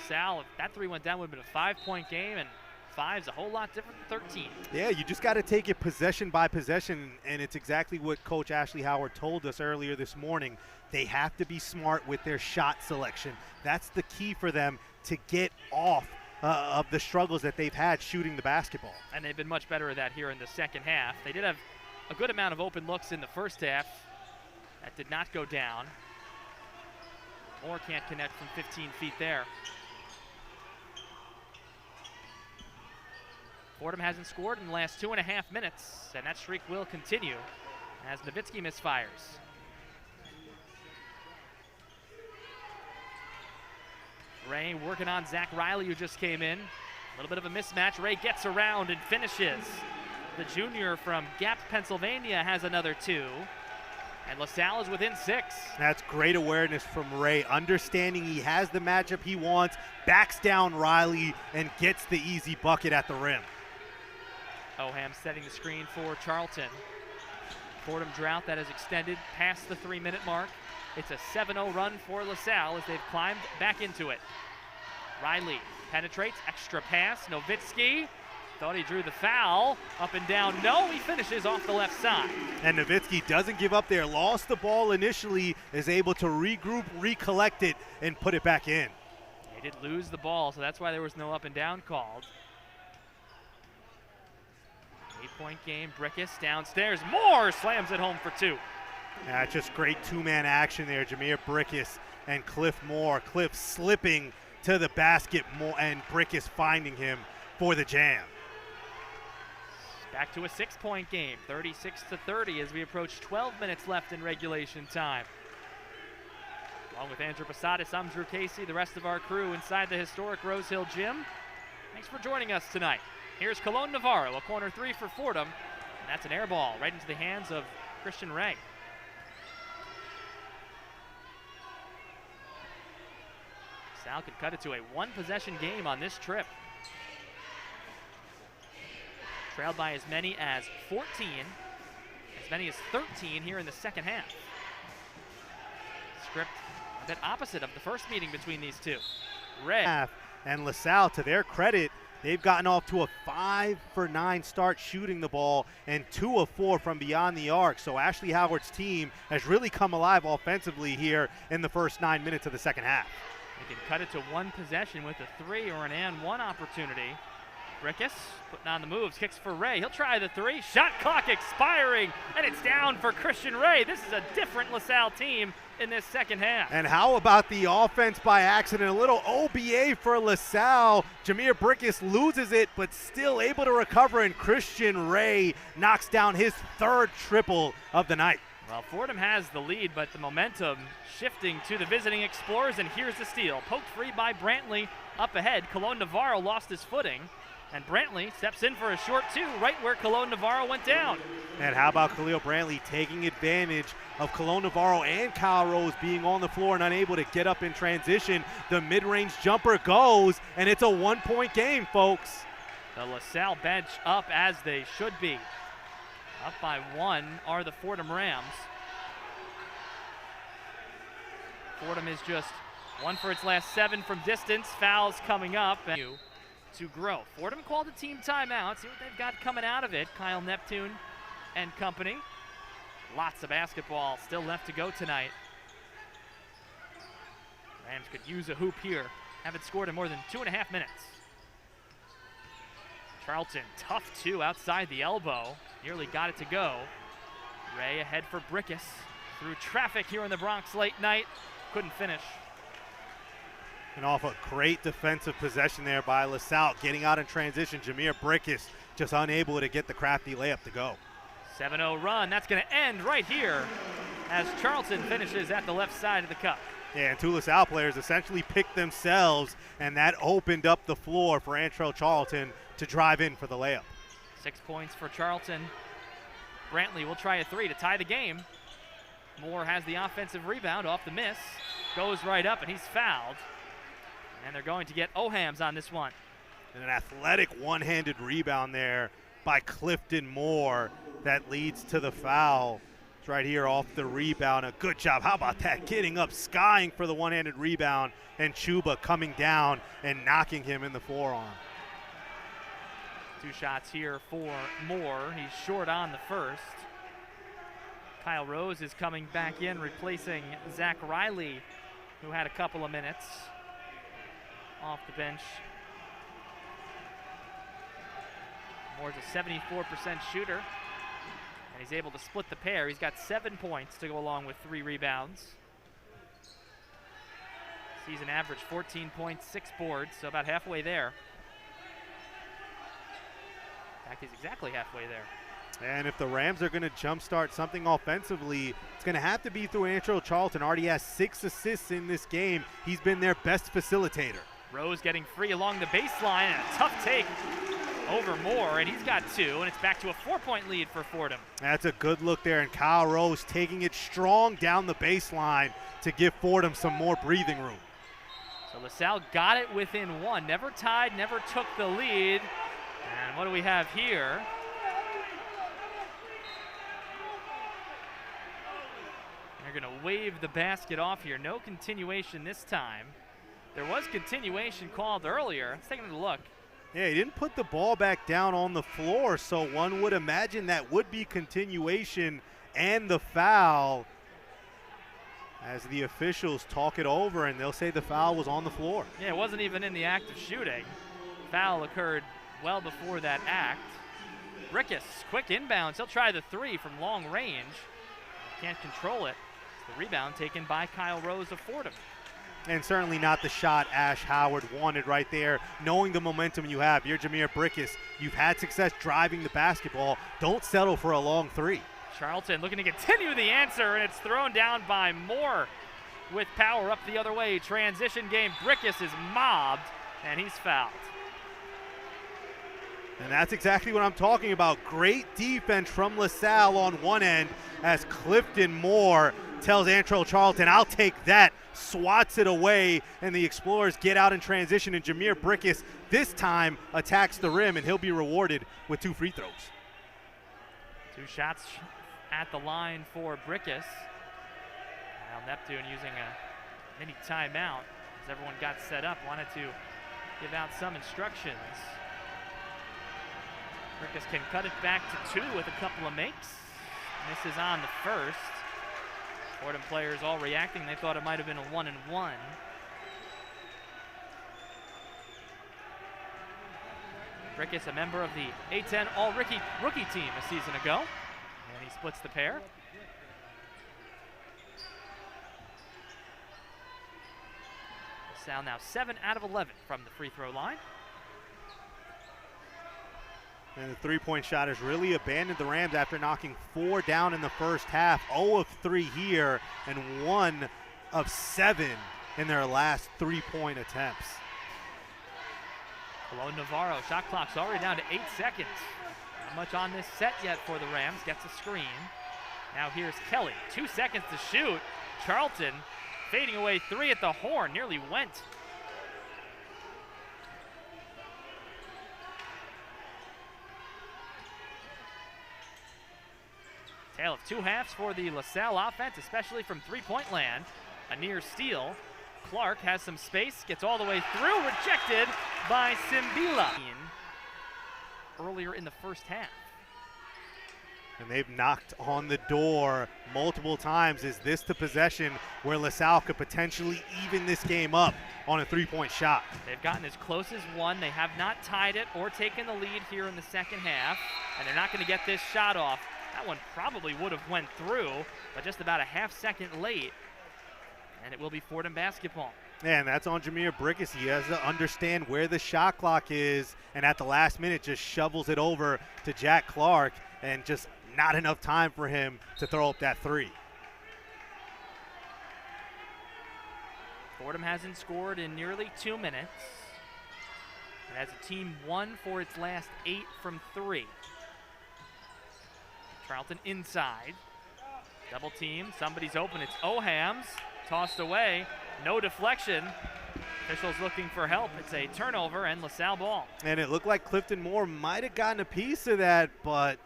LaSalle, if that 3 went down, would have been a 5-point game, and 5's a whole lot different than 13. Yeah, you just got to take it possession by possession, and it's exactly what Coach Ashley Howard told us earlier this morning. They have to be smart with their shot selection. That's the key for them to get off of the struggles that they've had shooting the basketball. And they've been much better at that here in the second half. They did have a good amount of open looks in the first half. That did not go down. Moore can't connect from 15 feet there. Fordham hasn't scored in the last 2.5 minutes, and that streak will continue as Nowitzki misfires. Ray working on Zach Riley, who just came in. A little bit of a mismatch. Ray gets around and finishes. The junior from Gap, Pennsylvania has another 2. And LaSalle is within 6. That's great awareness from Ray, understanding he has the matchup he wants, backs down Riley, and gets the easy bucket at the rim. Oham setting the screen for Charlton. Fordham drought that has extended past the 3-minute mark. It's a 7-0 run for LaSalle as they've climbed back into it. Riley penetrates, extra pass, Nowitzki. Thought he drew the foul, up and down, no, he finishes off the left side. And Nowitzki doesn't give up there, lost the ball initially, is able to regroup, recollect it, and put it back in. They did lose the ball, so that's why there was no up and down called. 8-point game, Brickus downstairs, Moore slams it home for 2. Yeah, just great two-man action there, Jameer Brickus and Cliff Moore. Cliff slipping to the basket, and Brickus finding him for the jam. Back to a 6-point game, 36-30 as we approach 12 minutes left in regulation time. Along with Andrew Posadas, I'm Drew Casey, the rest of our crew inside the historic Rose Hill Gym. Thanks for joining us tonight. Here's Colon Navarro, a corner 3 for Fordham. And that's an air ball right into the hands of Christian Ray. Sal could cut it to a 1-possession game on this trip. Trailed by as many as 14, as many as 13 here in the second half. Script a bit opposite of the first meeting between these two. Ray. And LaSalle, to their credit, they've gotten off to a 5-for-9 start shooting the ball and 2 of 4 from beyond the arc. So Ashley Howard's team has really come alive offensively here in the first 9 minutes of the second half. They can cut it to 1 possession with a 3 or an and 1 opportunity. Brickus putting on the moves, kicks for Ray. He'll try the 3. Shot clock expiring, and it's down for Christian Ray. This is a different LaSalle team in this second half. And how about the offense by accident? A little OBA for LaSalle. Jameer Brickus loses it, but still able to recover, and Christian Ray knocks down his 3rd triple of the night. Well, Fordham has the lead, but the momentum shifting to the visiting Explorers, and here's the steal. Poked free by Brantley up ahead. Colon Navarro lost his footing, and Brantley steps in for a short 2 right where Colon Navarro went down. And how about Khalil Brantley taking advantage of Colon Navarro and Kyle Rose being on the floor and unable to get up in transition. The mid-range jumper goes, and it's a 1-point game, folks. The LaSalle bench up as they should be. Up by 1 are the Fordham Rams. Fordham is just 1 for its last 7 from distance. Fouls coming up. To grow. Fordham called a team timeout. See what they've got coming out of it. Kyle Neptune and company. Lots of basketball still left to go tonight. Rams could use a hoop here. Haven't scored in more than 2.5 minutes. Charlton, tough 2 outside the elbow. Nearly got it to go. Ray ahead for Brickus. Through traffic here in the Bronx late night. Couldn't finish. And off a great defensive possession there by LaSalle. Getting out in transition, Jameer Brickus just unable to get the crafty layup to go. 7-0 run. That's going to end right here as Charlton finishes at the left side of the cup. Yeah, and 2 LaSalle players essentially picked themselves, and that opened up the floor for Antrell Charlton to drive in for the layup. 6 points for Charlton. Brantley will try a 3 to tie the game. Moore has the offensive rebound off the miss. Goes right up, and he's fouled. And they're going to get Ohams on this one. And an athletic one-handed rebound there by Clifton Moore that leads to the foul. It's right here off the rebound. A good job. How about that? Getting up, skying for the one-handed rebound, and Chuba coming down and knocking him in the forearm. 2 shots here for Moore. He's short on the first. Kyle Rose is coming back in, replacing Zach Riley, who had a couple of minutes off the bench. Moore's a 74% shooter, and he's able to split the pair. He's got 7 points to go along with 3 rebounds. Season average 14 points, 6 boards, so about halfway there. In fact, he's exactly halfway there. And if the Rams are going to jumpstart something offensively, it's going to have to be through Antrell Charlton. Already has 6 assists in this game. He's been their best facilitator. Rose getting free along the baseline, and a tough take over Moore, and he's got 2, and it's back to a 4-point lead for Fordham. That's a good look there, and Kyle Rose taking it strong down the baseline to give Fordham some more breathing room. So LaSalle got it within 1, never tied, never took the lead. And what do we have here? They're going to wave the basket off here. No continuation this time. There was continuation called earlier. Let's take a look. Yeah, he didn't put the ball back down on the floor, so one would imagine that would be continuation and the foul as the officials talk it over, and they'll say the foul was on the floor. Yeah, it wasn't even in the act of shooting. Foul occurred well before that act. Brickus, quick inbounds. He'll try the 3 from long range. Can't control it. The rebound taken by Kyle Rose of Fordham. And certainly not the shot Ash Howard wanted right there. Knowing the momentum you have, you're Jameer Brickus. You've had success driving the basketball. Don't settle for a long 3. Charlton looking to continue the answer, and it's thrown down by Moore with power up the other way. Transition game. Brickus is mobbed, and he's fouled. And that's exactly what I'm talking about. Great defense from LaSalle on one end as Clifton Moore tells Antrell Charlton, I'll take that, swats it away, and the Explorers get out in transition, and Jameer Brickus this time attacks the rim, and he'll be rewarded with 2 free throws. 2 shots at the line for Brickus. Now Neptune using a mini timeout as everyone got set up, wanted to give out some instructions. Brickus can cut it back to 2 with a couple of makes. Misses on the first. Fordham players all reacting. They thought it might have been a 1-and-1. Brickus, a member of the A-10 All-Rookie team a season ago. And he splits the pair. LaSalle now 7 out of 11 from the free throw line. And the 3-point shot has really abandoned the Rams after knocking 4 down in the first half. 0 of 3 here and 1 of 7 in their last 3-point attempts. Cologne Navarro, shot clock's already down to 8 seconds. Not much on this set yet for the Rams. Gets a screen. Now here's Kelly. 2 seconds to shoot. Charlton fading away 3 at the horn. Nearly went. Tale of 2 halves for the LaSalle offense, especially from 3-point land. A near steal. Clark has some space, gets all the way through, rejected by Simbila earlier in the first half. And they've knocked on the door multiple times. Is this the possession where LaSalle could potentially even this game up on a 3-point shot? They've gotten as close as 1. They have not tied it or taken the lead here in the second half, and they're not going to get this shot off. That one probably would have went through, but just about a half-second late, and it will be Fordham basketball. And that's on Jameer Brickus. He has to understand where the shot clock is, and at the last minute just shovels it over to Jack Clark, and just not enough time for him to throw up that 3. Fordham hasn't scored in nearly 2 minutes. And as a team, 1 for its last 8 from 3. Charlton inside. Double team. Somebody's open. It's Ohams. Tossed away. No deflection. Officials looking for help. It's a turnover and LaSalle ball. And it looked like Clifton Moore might have gotten a piece of that, but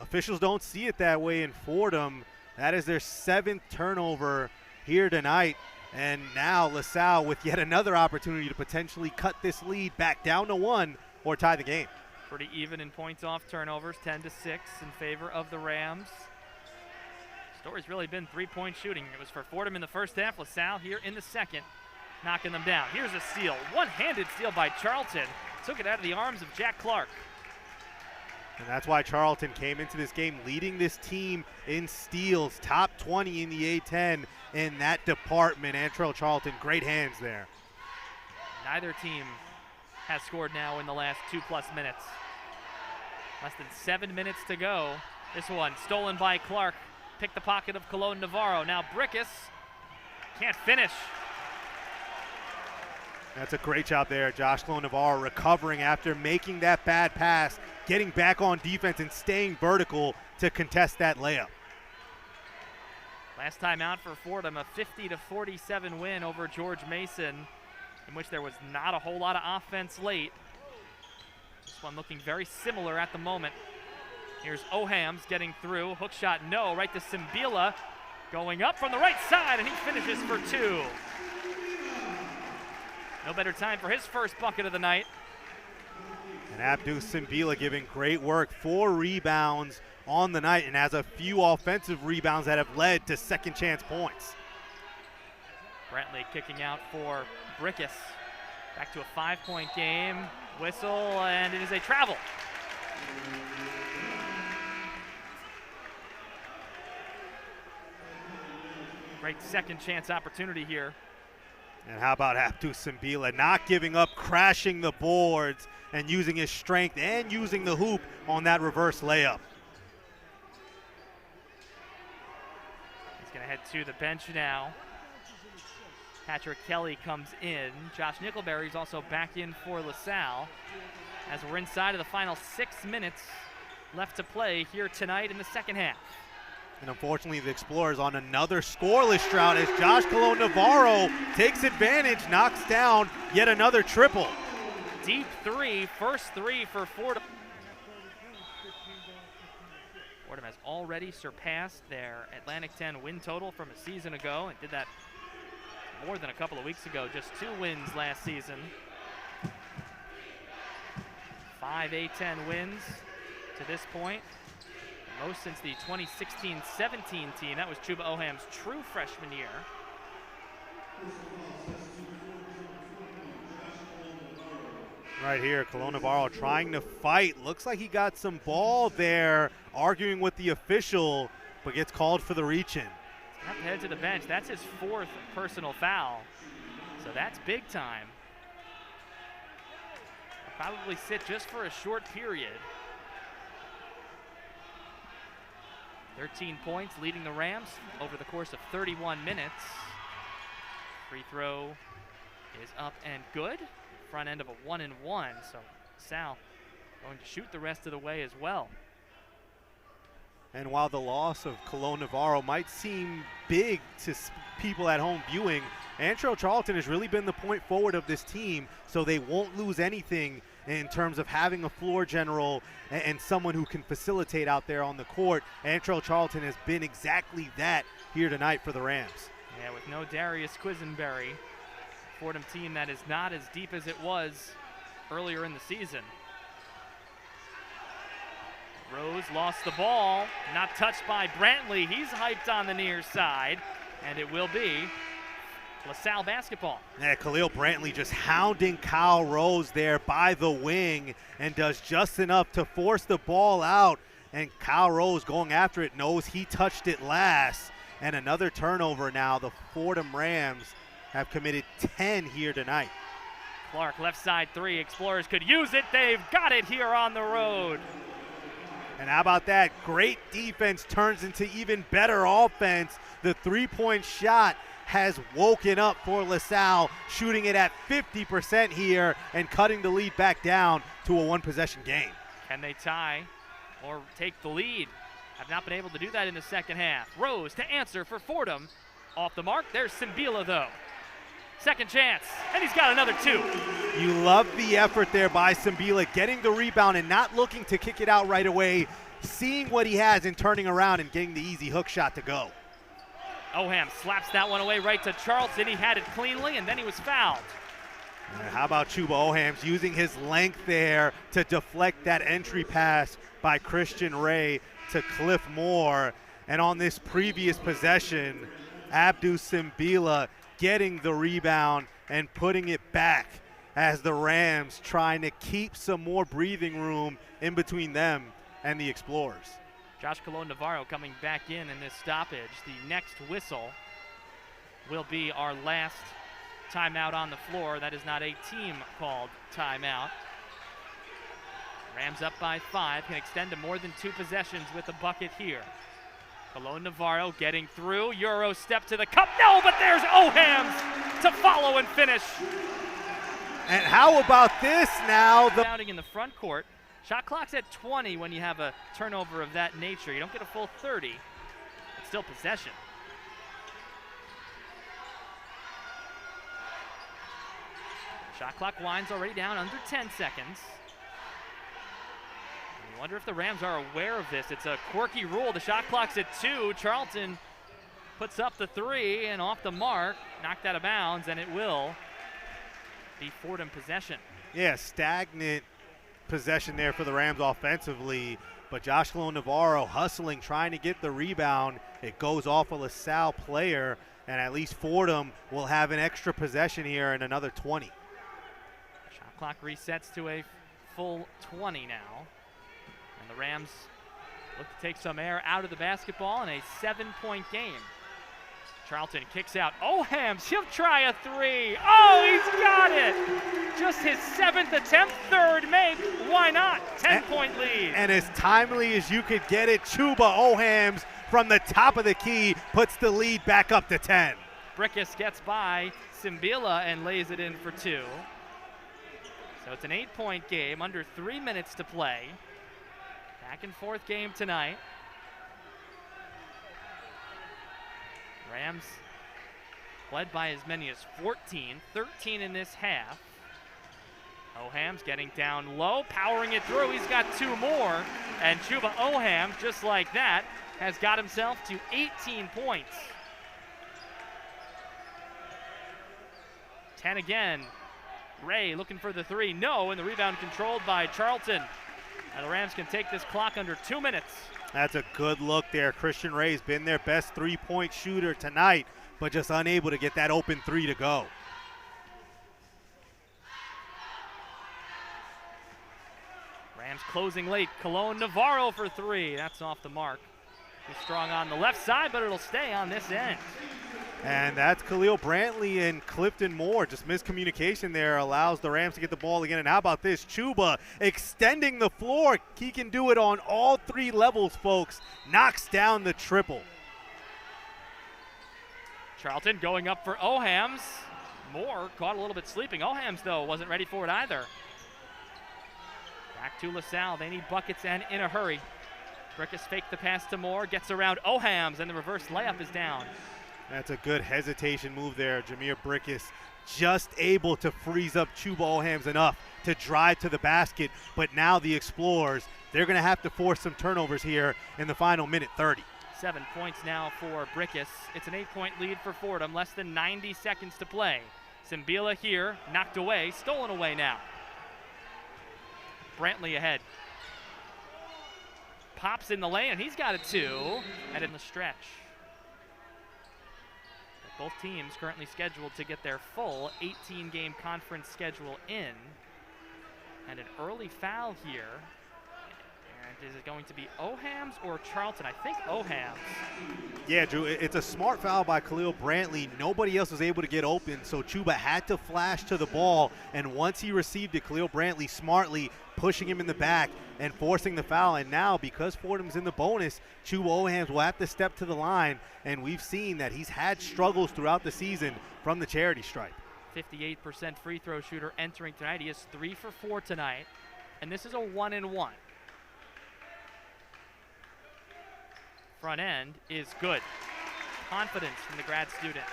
officials don't see it that way in Fordham. That is their 7th turnover here tonight. And now LaSalle with yet another opportunity to potentially cut this lead back down to 1 or tie the game. Pretty even in points off turnovers, 10-6 in favor of the Rams. Story's really been 3-point shooting. It was for Fordham in the first half. LaSalle here in the second, knocking them down. Here's a steal, one-handed steal by Charlton. Took it out of the arms of Jack Clark. And that's why Charlton came into this game leading this team in steals, top 20 in the A-10 in that department. Antrell Charlton, great hands there. Neither team has scored now in the last 2+ minutes. Less than 7 minutes to go. This one stolen by Clark. Pick the pocket of Cologne Navarro. Now Brickus can't finish. That's a great job there. Josh Navarro recovering after making that bad pass, getting back on defense and staying vertical to contest that layup. Last time out for Fordham, a 50-47 win over George Mason, in which there was not a whole lot of offense late. This one looking very similar at the moment. Here's Ohams getting through. Hook shot, no. Right to Simbila. Going up from the right side, and he finishes for two. No better time for his first bucket of the night. And Abdou Simbila giving great work. 4 rebounds on the night and has a few offensive rebounds that have led to second chance points. Brantley kicking out for Brickus. Back to a 5-point game. Whistle, and it is a travel. Great second chance opportunity here. And how about Abdou Simbila not giving up, crashing the boards, and using his strength and using the hoop on that reverse layup. He's going to head to the bench now. Patrick Kelly comes in. Josh Nickelberry's also back in for LaSalle as we're inside of the final 6 minutes left to play here tonight in the second half. And unfortunately, the Explorers on another scoreless drought as Josh Navarro takes advantage, knocks down yet another triple. Deep three, first three for Fordham. Fordham has already surpassed their Atlantic 10 win total from a season ago and did that more than a couple of weeks ago, just 2 wins last season. 5 A-10 wins to this point. Most since the 2016-17 team. That was Chuba Oham's true freshman year. Right here, Navarro trying to fight. Looks like he got some ball there, arguing with the official, but gets called for the reach-in. Have to head to the bench. That's his 4th personal foul. So that's big time. He'll probably sit just for a short period. 13 points leading the Rams over the course of 31 minutes. Free throw is up and good. Front end of a 1-and-1. So Salle going to shoot the rest of the way as well. And while the loss of Navarro might seem big to people at home viewing, Antrell Charlton has really been the point forward of this team, so they won't lose anything in terms of having a floor general and someone who can facilitate out there on the court. Antrell Charlton has been exactly that here tonight for the Rams. Yeah, with no Darius Quisenberry, Fordham team that is not as deep as it was earlier in the season. Rose lost the ball, not touched by Brantley. He's hyped on the near side, and it will be LaSalle basketball. Yeah, Khalil Brantley just hounding Kyle Rose there by the wing and does just enough to force the ball out. And Kyle Rose going after it, knows he touched it last. And another turnover now. The Fordham Rams have committed 10 here tonight. Clark, left side 3. Explorers could use it. They've got it here on the road. And how about that? Great defense turns into even better offense. The 3-point shot has woken up for LaSalle, shooting it at 50% here and cutting the lead back down to a 1-possession game. Can they tie or take the lead? Have not been able to do that in the second half. Rose to answer for Fordham. Off the mark. There's Simbila, though. Second chance, and he's got another 2. You love the effort there by Simbila, getting the rebound and not looking to kick it out right away, seeing what he has and turning around and getting the easy hook shot to go. Oham slaps that one away right to Charlton. He had it cleanly, and then he was fouled. And how about Chuba Ohams using his length there to deflect that entry pass by Christian Ray to Cliff Moore. And on this previous possession, Abdou Simbila getting the rebound and putting it back as the Rams trying to keep some more breathing room in between them and the Explorers. Josh Navarro coming back in this stoppage. The next whistle will be our last timeout on the floor. That is not a team-called timeout. Rams up by 5, can extend to more than 2 possessions with a bucket here. Navarro getting through, Euro step to the cup, no, but there's Ohams to follow and finish. And how about this now? Shouting in the front court. Shot clock's at 20 when you have a turnover of that nature. You don't get a full 30. It's still possession. Shot clock winds already down under 10 seconds. I wonder if the Rams are aware of this. It's a quirky rule. The shot clock's at 2. Charlton puts up the 3 and off the mark, knocked out of bounds, and it will be Fordham possession. Yeah, stagnant possession there for the Rams offensively, but Joshua Navarro hustling, trying to get the rebound. It goes off a LaSalle player, and at least Fordham will have an extra possession here in another 20. Shot clock resets to a full 20 now, and the Rams look to take some air out of the basketball in a 7-point game. Charlton kicks out. Ohams, he'll try a 3. Oh, he's got it! Just his 7th attempt, 3rd make. Why not? 10-point lead. And as timely as you could get it, Chuba Ohams from the top of the key puts the lead back up to 10. Brickus gets by Simbila and lays it in for 2. So it's an 8-point game, under 3 minutes to play. Back and forth game tonight. Rams led by as many as 14, 13 in this half. Ohams getting down low, powering it through. He's got 2 more, and Chuba Ohams, just like that, has got himself to 18 points. 10 again. Ray looking for the 3. No, and the rebound controlled by Charlton. And the Rams can take this clock under 2 minutes. That's a good look there. Christian Ray's been their best 3-point shooter tonight, but just unable to get that open 3 to go. Rams closing late. Cologne Navarro for 3. That's off the mark. He's strong on the left side, but it'll stay on this end. And that's Khalil Brantley and Clifton Moore. Just miscommunication there allows the Rams to get the ball again. And how about this? Chuba extending the floor. He can do it on all 3 levels, folks. Knocks down the triple. Charlton going up for Ohams. Moore caught a little bit sleeping. Ohams, though, wasn't ready for it either. Back to LaSalle. They need buckets and in a hurry. Brickus faked the pass to Moore. Gets around Ohams, and the reverse layup is down. That's a good hesitation move there. Jameer Brickus just able to freeze up Chuba Ohams enough to drive to the basket. But now the Explorers, they're going to have to force some turnovers here in the final minute 30. 7 points now for Brickus. It's an 8-point lead for Fordham. Less than 90 seconds to play. Simbila here, knocked away, stolen away now. Brantley ahead. Pops in the lane, and he's got a 2. And in the stretch. Both teams currently scheduled to get their full 18-game conference schedule in. And an early foul here. And is it going to be Ohams or Charlton? I think Ohams. Yeah, Drew, it's a smart foul by Khalil Brantley. Nobody else was able to get open, so Chuba had to flash to the ball. And once he received it, Khalil Brantley smartly pushing him in the back and forcing the foul. And now, because Fordham's in the bonus, Chuba Ohams will have to step to the line. And we've seen that he's had struggles throughout the season from the charity stripe. 58% free throw shooter entering tonight. He is 3 for 4 tonight. And this is a 1-and-1. Front end is good. Confidence from the grad student.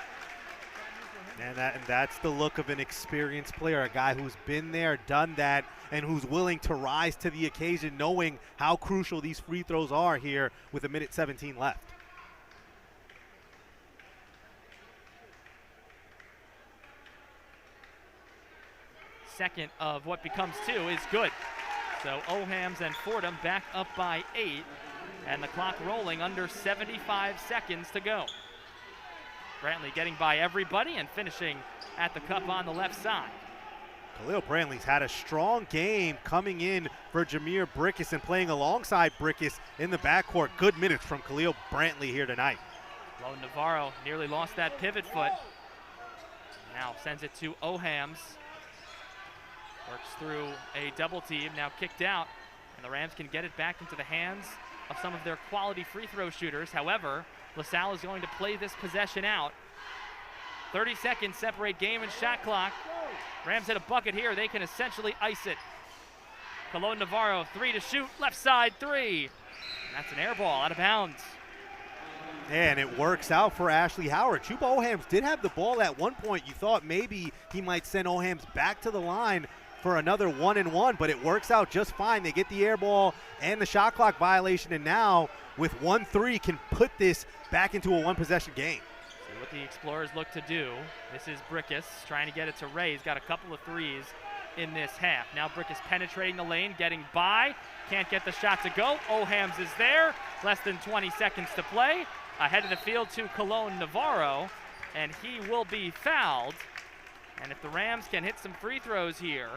And that's the look of an experienced player, a guy who's been there, done that, and who's willing to rise to the occasion, knowing how crucial these free throws are here with 1:17 left. Second of what becomes 2 is good. So Ohams and Fordham back up by 8. And the clock rolling, under 75 seconds to go. Brantley getting by everybody and finishing at the cup on the left side. Khalil Brantley's had a strong game coming in for Jameer Brickus and playing alongside Brickus in the backcourt. Good minutes from Khalil Brantley here tonight. Lone Navarro nearly lost that pivot foot. Now sends it to Ohams. Works through a double team, now kicked out. And the Rams can get it back into the hands of some of their quality free throw shooters. However, LaSalle is going to play this possession out. 30 seconds separate game and shot clock. Rams hit a bucket here. They can essentially ice it. Cologne Navarro, 3 to shoot. Left side, 3. And that's an air ball out of bounds. And it works out for Ashley Howard. Chuba Ohams did have the ball at one point. You thought maybe he might send Ohams back to the line for another 1-and-1, but it works out just fine. They get the air ball and the shot clock violation, and now with 1-3 can put this back into a one-possession game. See what the Explorers look to do. This is Brickus trying to get it to Ray. He's got a couple of threes in this half. Now Brickus penetrating the lane, getting by. Can't get the shot to go. Ohams is there. Less than 20 seconds to play. Ahead of the field to Cologne Navarro, and he will be fouled. And if the Rams can hit some free throws here,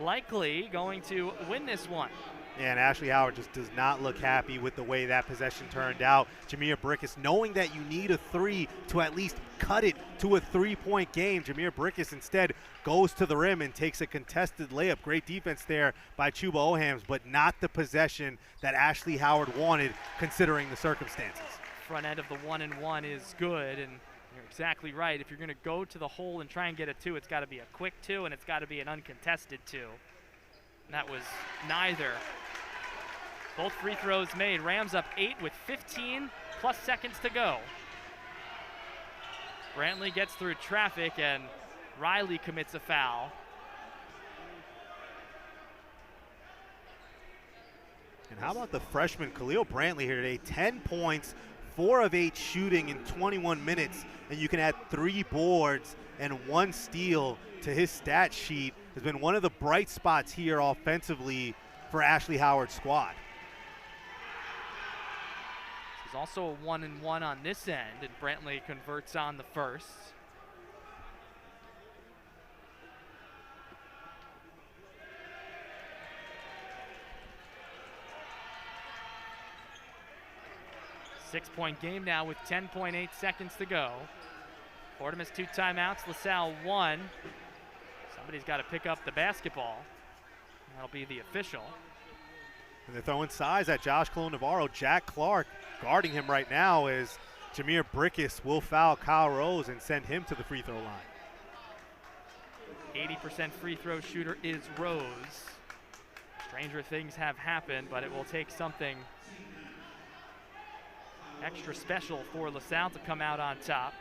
likely going to win this one. Yeah, and Ashley Howard just does not look happy with the way that possession turned out. Jameer Brickus, knowing that you need a 3 to at least cut it to a 3-point game, Jameer Brickus instead goes to the rim and takes a contested layup. Great defense there by Chuba Ohams, but not the possession that Ashley Howard wanted considering the circumstances. Front end of the 1-and-1 is good, and you're exactly right. If you're going to go to the hole and try and get a 2, it's got to be a quick 2, and it's got to be an uncontested 2. And that was neither. Both free throws made. Rams up 8 with 15 plus seconds to go. Brantley gets through traffic, and Riley commits a foul. And how about the freshman Khalil Brantley here today? 10 points, 4 of 8 shooting in 21 minutes, and you can add 3 boards and 1 steal to his stat sheet. Has been one of the bright spots here offensively for Ashley Howard's squad. There's also a 1-and-1 on this end, and Brantley converts on the first. Six-point game now with 10.8 seconds to go. Fordham has 2 timeouts, LaSalle 1. Somebody's got to pick up the basketball. That'll be the official. And they're throwing size at Josh Cologne Navarro. Jack Clark guarding him right now as Jameer Brickus will foul Kyle Rose and send him to the free throw line. 80% free throw shooter is Rose. Stranger things have happened, but it will take something extra special for LaSalle to come out on top.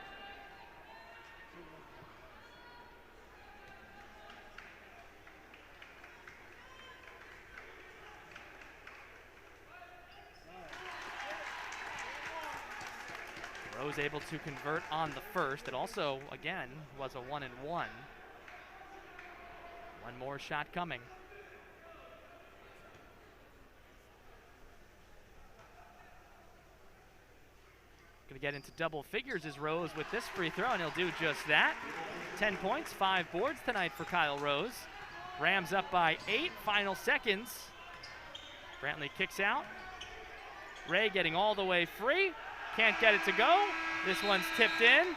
Rose able to convert on the first. It also, again, was a 1-and-1. One more shot coming. Going to get into double figures is Rose with this free throw, and he'll do just that. 10 points, 5 boards tonight for Kyle Rose. Rams up by 8, final seconds. Brantley kicks out. Ray getting all the way free. Can't get it to go. This one's tipped in.